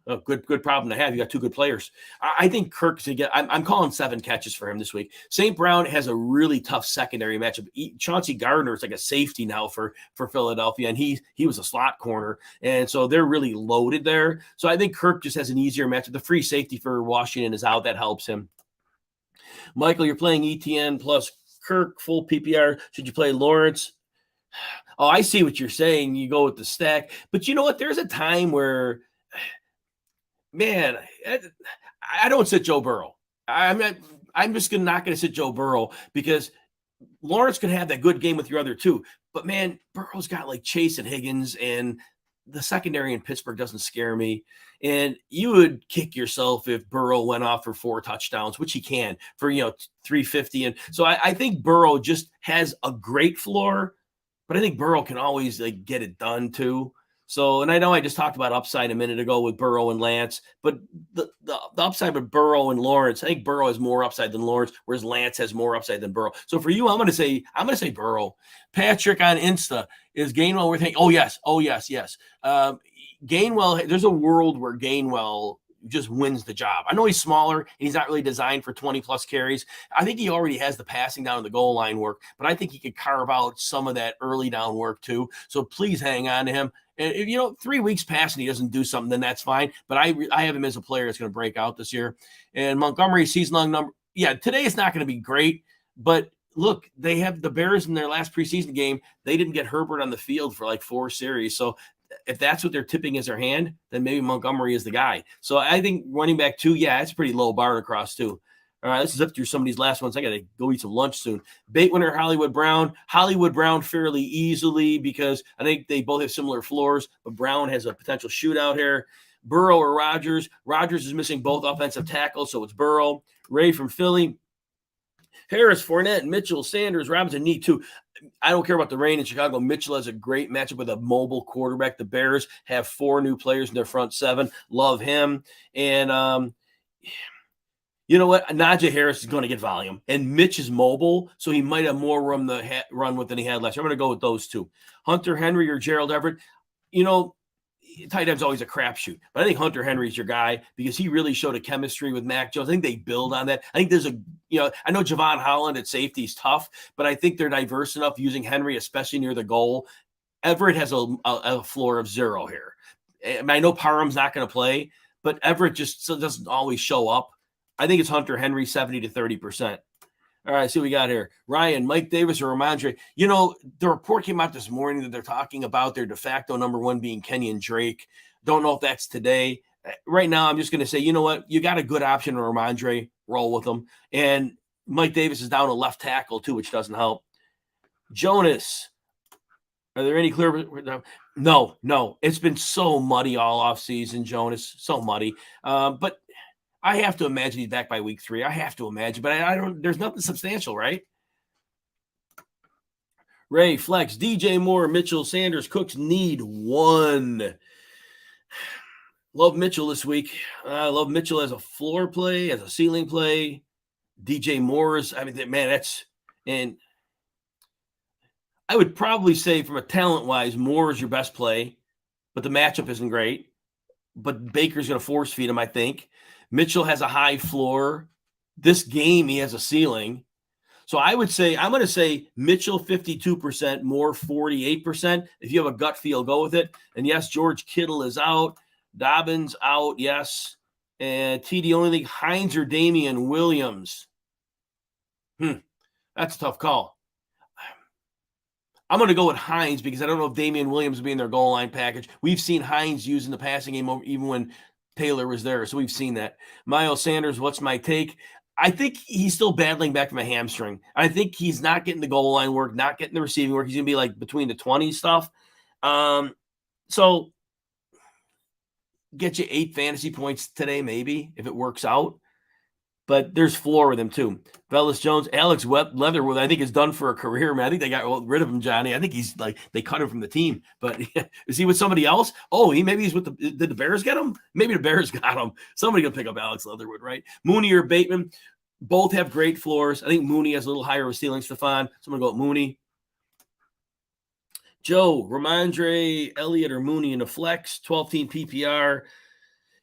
Oh, good problem to have. You got 2 good players. I think Kirk's going to get – I'm calling 7 catches for him this week. St. Brown has a really tough secondary matchup. Chauncey Gardner is like a safety now for Philadelphia, and he was a slot corner, and so they're really loaded there. So I think Kirk just has an easier matchup. The free safety for Washington is out. That helps him. Michael, you're playing ETN plus Kirk, full PPR. Should you play Lawrence? Oh, I see what you're saying. You go with the stack. But you know what? There's a time where, man, I don't sit Joe Burrow. I'm just not going to sit Joe Burrow because Lawrence could have that good game with your other two. But man, Burrow's got like Chase and Higgins, and the secondary in Pittsburgh doesn't scare me. And you would kick yourself if Burrow went off for 4 touchdowns, which he can for 350. And so I think Burrow just has a great floor, but I think Burrow can always like get it done too. So, and I know I just talked about upside a minute ago with Burrow and Lance, but the upside with Burrow and Lawrence, I think Burrow has more upside than Lawrence, whereas Lance has more upside than Burrow. So for you, I'm going to say Burrow. Patrick on Insta, is Gainwell worth thinking? Oh yes. Gainwell, there's a world where Gainwell just wins the job. I know he's smaller and he's not really designed for 20 plus carries. I think he already has the passing down and the goal line work, but I think he could carve out some of that early down work too. So please hang on to him. And if 3 weeks pass and he doesn't do something, then that's fine. But I have him as a player that's going to break out this year. And Montgomery season-long number. Yeah, today it's not going to be great. But look, they have the Bears in their last preseason game. They didn't get Herbert on the field for like 4 series. So if that's what they're tipping as their hand, then maybe Montgomery is the guy. So I think running back 2, yeah, it's pretty low bar to cross too. All right, let's zip through some of these last ones. I got to go eat some lunch soon. Bait winner, Hollywood Brown. Hollywood Brown fairly easily because I think they both have similar floors, but Brown has a potential shootout here. Burrow or Rodgers. Rodgers is missing both offensive tackles, so it's Burrow. Ray from Philly. Harris, Fournette, Mitchell, Sanders, Robinson, need 2. I don't care about the rain in Chicago. Mitchell has a great matchup with a mobile quarterback. The Bears have 4 new players in their front 7. Love him. And you know what? Najee Harris is going to get volume, and Mitch is mobile, so he might have more room to run with than he had last year. I'm going to go with those 2. Hunter Henry or Gerald Everett. Tight end's always a crapshoot, but I think Hunter Henry's your guy because he really showed a chemistry with Mac Jones. I think they build on that. I think there's I know Javon Holland at safety is tough, but I think they're diverse enough using Henry, especially near the goal. Everett has a floor of 0 here. I know Parham's not going to play, but Everett just doesn't always show up. I think it's Hunter Henry 70 to 30%. All right, see what we got here. Ryan, Mike Davis, or Ramondre. The report came out this morning that they're talking about their de facto number 1 being Kenyon Drake. Don't know if that's today. Right now, I'm just going to say, you know what? You got a good option in Ramondre. Roll with them. And Mike Davis is down to left tackle, too, which doesn't help. Jonas, are there any clear? No. It's been so muddy all offseason, Jonas. So muddy. But I have to imagine he's back by week 3. I have to imagine, but I don't. There's nothing substantial, right? Ray, Flex, DJ Moore, Mitchell, Sanders, Cooks need 1. Love Mitchell this week. I love Mitchell as a floor play, as a ceiling play. DJ Moore's, and I would probably say from a talent-wise, Moore is your best play, but the matchup isn't great. But Baker's going to force feed him, I think. Mitchell has a high floor. This game, he has a ceiling. So I'm going to say Mitchell 52%, Moore 48%. If you have a gut feel, go with it. And yes, George Kittle is out. Dobbins out, yes. And TD only think Hines or Damian Williams. That's a tough call. I'm going to go with Hines because I don't know if Damian Williams will be in their goal line package. We've seen Hines used in the passing game even when Taylor was there, so we've seen that. Miles Sanders, what's my take? I think he's still battling back from a hamstring. I think he's not getting the goal line work, not getting the receiving work. He's going to be like between the 20s stuff. So get you 8 fantasy points today, maybe, if it works out. But there's floor with him, too. Velus Jones, Alex Leatherwood, I think is done for a career, man. I think they got rid of him, Johnny. I think he's like, they cut him from the team. But is he with somebody else? Oh, maybe he's with did the Bears get him? Maybe the Bears got him. Somebody will pick up Alex Leatherwood, right? Mooney or Bateman, both have great floors. I think Mooney has a little higher of a ceiling, Stephon. So I'm going to go with Mooney. Joe, Ramondre, Elliott, or Mooney in the flex, 12-team PPR.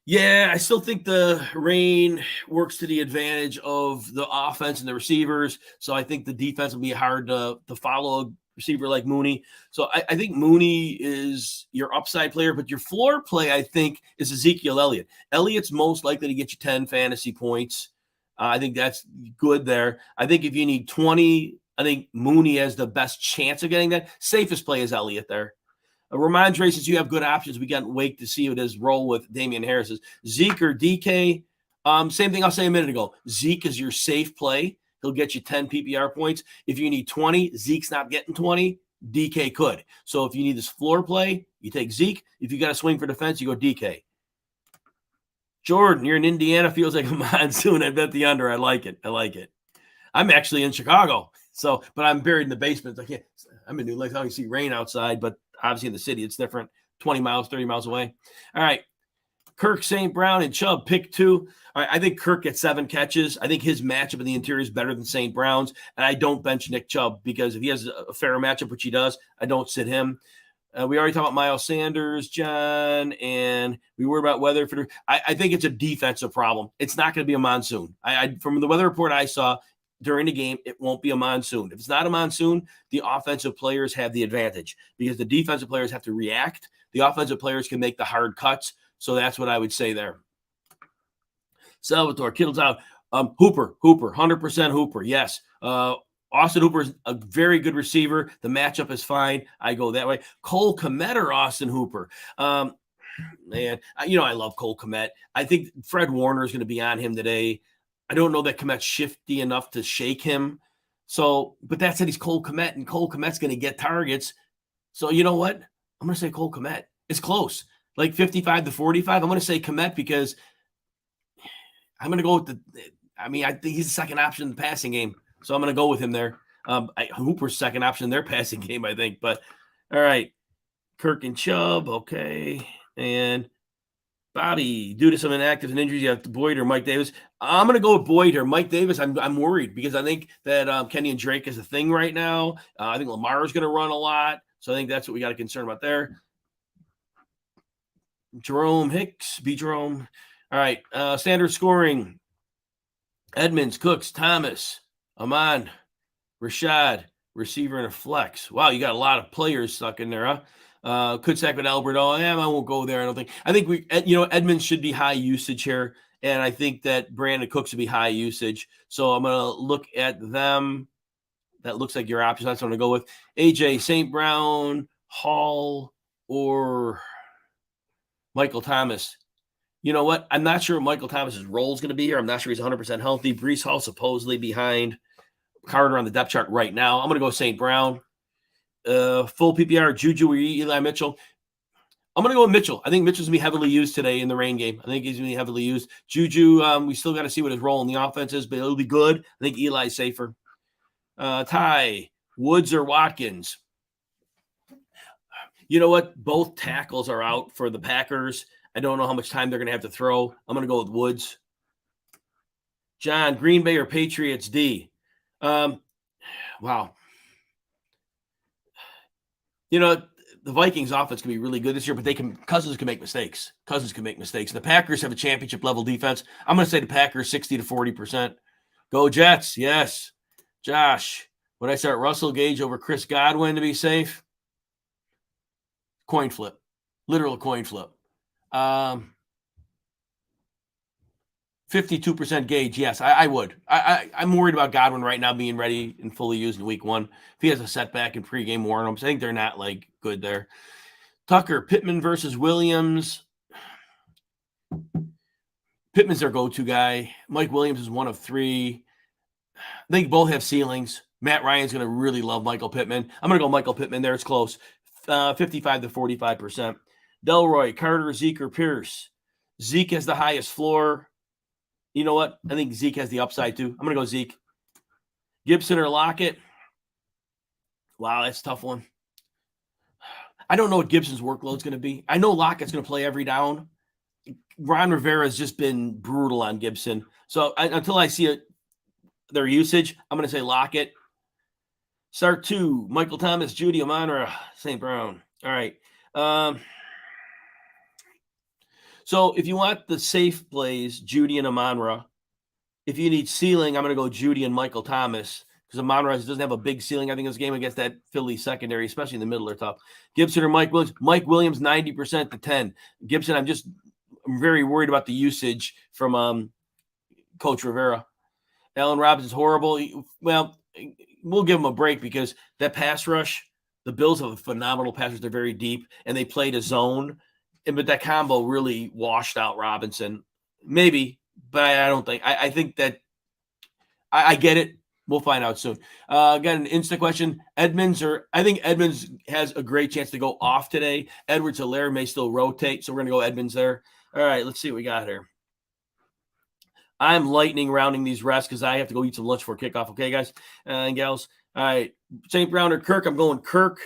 Yeah, I still think the rain works to the advantage of the offense and the receivers. So I think the defense will be hard to follow a receiver like Mooney. So I think Mooney is your upside player, but your floor play, I think, is Ezekiel Elliott. Elliott's most likely to get you 10 fantasy points. I think that's good there. I think if you need 20 I think Mooney has the best chance of getting that. Safest play is Elliott there. Ramondre, since you have good options, we can't wait to see what his role with Damian Harris is. Zeke or DK, same thing I'll say a minute ago. Zeke is your safe play. He'll get you 10 PPR points. If you need 20, Zeke's not getting 20. DK could. So if you need this floor play, you take Zeke. If you got to swing for defense, you go DK. Jordan, you're in Indiana. Feels like a monsoon. I bet the under. I like it. I'm actually in Chicago. So, but I'm buried in the basement. I'm in New Lake. I can see rain outside, but obviously in the city, it's different. 20 miles, 30 miles away. All right. Kirk, St. Brown, and Chubb, pick 2. All right, I think Kirk gets 7 catches. I think his matchup in the interior is better than St. Brown's, and I don't bench Nick Chubb because if he has a fair matchup, which he does, I don't sit him. We already talked about Miles Sanders, John, and we worry about weather. I think it's a defensive problem. It's not going to be a monsoon. From the weather report I saw during the game, it won't be a monsoon. If it's not a monsoon, the offensive players have the advantage because the defensive players have to react. The offensive players can make the hard cuts. So that's what I would say there. Salvatore, Kittle's out. Hooper, 100% Hooper. Yes. Austin Hooper is a very good receiver. The matchup is fine. I go that way. Cole Kmet or Austin Hooper? Man, I love Cole Kmet. I think Fred Warner is going to be on him today. I don't know that Kmet's shifty enough to shake him. So, but that said, he's Cole Kmet, and Cole Kmet's going to get targets. So you know what? I'm going to say Cole Kmet. It's close. Like 55 to 45. I'm going to say Kmet because I'm going to go with I think he's the second option in the passing game. So I'm going to go with him there. Hooper's second option in their passing game, I think. But all right. Kirk and Chubb. Okay. And Bobby, due to some inactives and injuries, you have Boyd or Mike Davis. I'm going to go with Boyd here. Mike Davis, I'm worried because I think that Kenny and Drake is a thing right now. I think Lamar is going to run a lot. So I think that's what we got to concern about there. Jerome Hicks, B. Jerome. All right. Standard scoring. Edmonds, Cooks, Thomas, Amon, Rashad, receiver and a flex. Wow, you got a lot of players stuck in there, huh? Could sack with Albert. I won't go there. I think Edmonds should be high usage here. And I think that Brandon Cooks would be high usage. So I'm going to look at them. That looks like your option. That's what I'm going to go with. AJ, St. Brown, Hall, or Michael Thomas. You know what? I'm not sure what Michael Thomas's role is going to be here. I'm not sure he's 100% healthy. Breece Hall supposedly behind Carter on the depth chart right now. I'm going to go St. Brown. Full PPR, Juju or Eli Mitchell. I'm going to go with Mitchell. I think Mitchell's going to be heavily used today in the rain game. I think he's going to be heavily used. Juju, we still got to see what his role in the offense is, but it'll be good. I think Eli's safer. Ty, Woods or Watkins. You know what? Both tackles are out for the Packers. I don't know how much time they're going to have to throw. I'm going to go with Woods. John, Green Bay or Patriots D? Wow. The Vikings offense can be really good this year, but Cousins can make mistakes. And the Packers have a championship level defense. I'm going to say the Packers 60 to 40%. Go Jets. Yes. Josh, would I start Russell Gage over Chris Godwin to be safe? Coin flip. Literal coin flip. 52% Gage. Yes, I would. I'm worried about Godwin right now being ready and fully used in week 1. If he has a setback in pregame warm-ups, I think they're not good there. Tucker, Pittman versus Williams. Pittman's their go-to guy. Mike Williams is one of 3. I think both have ceilings. Matt Ryan's going to really love Michael Pittman. I'm going to go Michael Pittman there. It's close. 55 to 45%. Delroy, Carter, Zeke, or Pierce. Zeke has the highest floor. You know what? I think Zeke has the upside too. I'm going to go Zeke. Gibson or Lockett. Wow, that's a tough one. I don't know what Gibson's workload is going to be. I know Lockett's going to play every down. Ron Rivera has just been brutal on Gibson. So until I see their usage, I'm going to say Lockett. Start 2, Michael Thomas, Judy, Amon, St. Brown. All right. So if you want the safe plays, Judy and Amon-Ra. If you need ceiling, I'm going to go Judy and Michael Thomas because Amon-Ra doesn't have a big ceiling. I think this game against that Philly secondary, especially in the middle, are tough. Gibson or Mike Williams. Mike Williams, 90% to 10. Gibson, I'm very worried about the usage from Coach Rivera. Allen Robinson's horrible. Well, we'll give them a break because that pass rush, the Bills have a phenomenal pass rush. They're very deep, and they played a zone. But that combo really washed out Robinson. Maybe, but I don't think. I think that I get it. We'll find out soon. Got an instant question. I think Edmonds has a great chance to go off today. Edwards-Helaire may still rotate, so we're going to go Edmonds there. All right, let's see what we got here. I'm lightning rounding these rests because I have to go eat some lunch for kickoff. Okay, guys and gals. All right, St. Brown or Kirk? I'm going Kirk.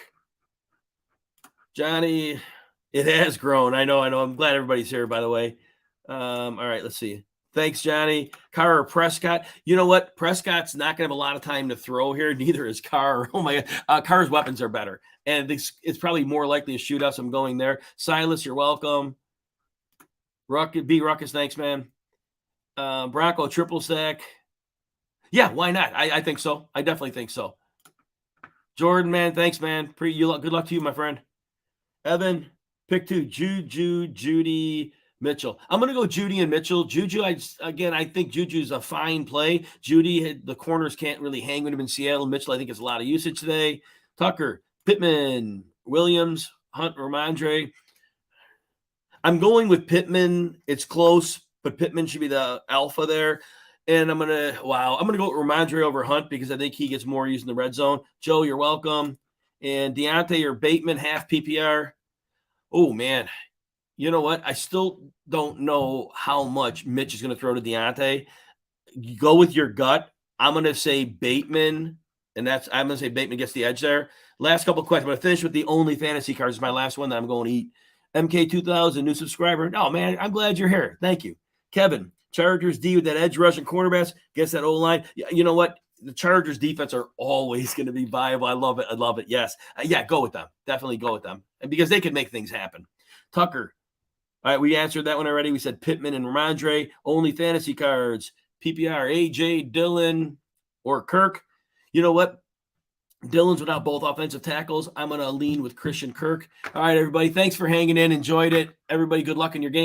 Johnny, it has grown. I know. I'm glad everybody's here, by the way. All right, let's see. Thanks, Johnny. Carr or Prescott? You know what? Prescott's not going to have a lot of time to throw here. Neither is Carr. Oh, my God. Carr's weapons are better. And it's probably more likely a shootout, so I'm going there. Silas, you're welcome. Ruckus, thanks, man. Bronco, triple stack. Yeah, why not? I think so. I definitely think so. Jordan, man, thanks, man. Good luck to you, my friend. Evan, pick 2. Juju, Judy, Mitchell. I'm going to go Judy and Mitchell. Juju, I think Juju's a fine play. Judy, the corners can't really hang with him in Seattle. Mitchell, I think, has a lot of usage today. Tucker, Pittman, Williams, Hunt, Ramondre. I'm going with Pittman. It's close, but Pittman should be the alpha there. And I'm going to go with Ramondre over Hunt because I think he gets more use in the red zone. Joe, you're welcome. And Deontay or Bateman, half PPR. Oh, man. You know what? I still don't know how much Mitch is going to throw to Deontay. You go with your gut. I'm going to say Bateman, and I'm going to say Bateman gets the edge there. Last couple of questions. I'm going to finish with the only fantasy cards. This is my last one that I'm going to eat. MK2000, new subscriber. Oh, man, I'm glad you're here. Thank you. Kevin, Chargers D with that edge rush and cornerbacks. Guess that O-line. You know what? The Chargers defense are always going to be viable. I love it. Yes. Go with them. Definitely go with them. And because they can make things happen. Tucker. All right, we answered that one already. We said Pittman and Ramondre. Only fantasy cards. PPR, AJ, Dillon, or Kirk. You know what? Dillon's without both offensive tackles. I'm going to lean with Christian Kirk. All right, everybody. Thanks for hanging in. Enjoyed it. Everybody, good luck in your game.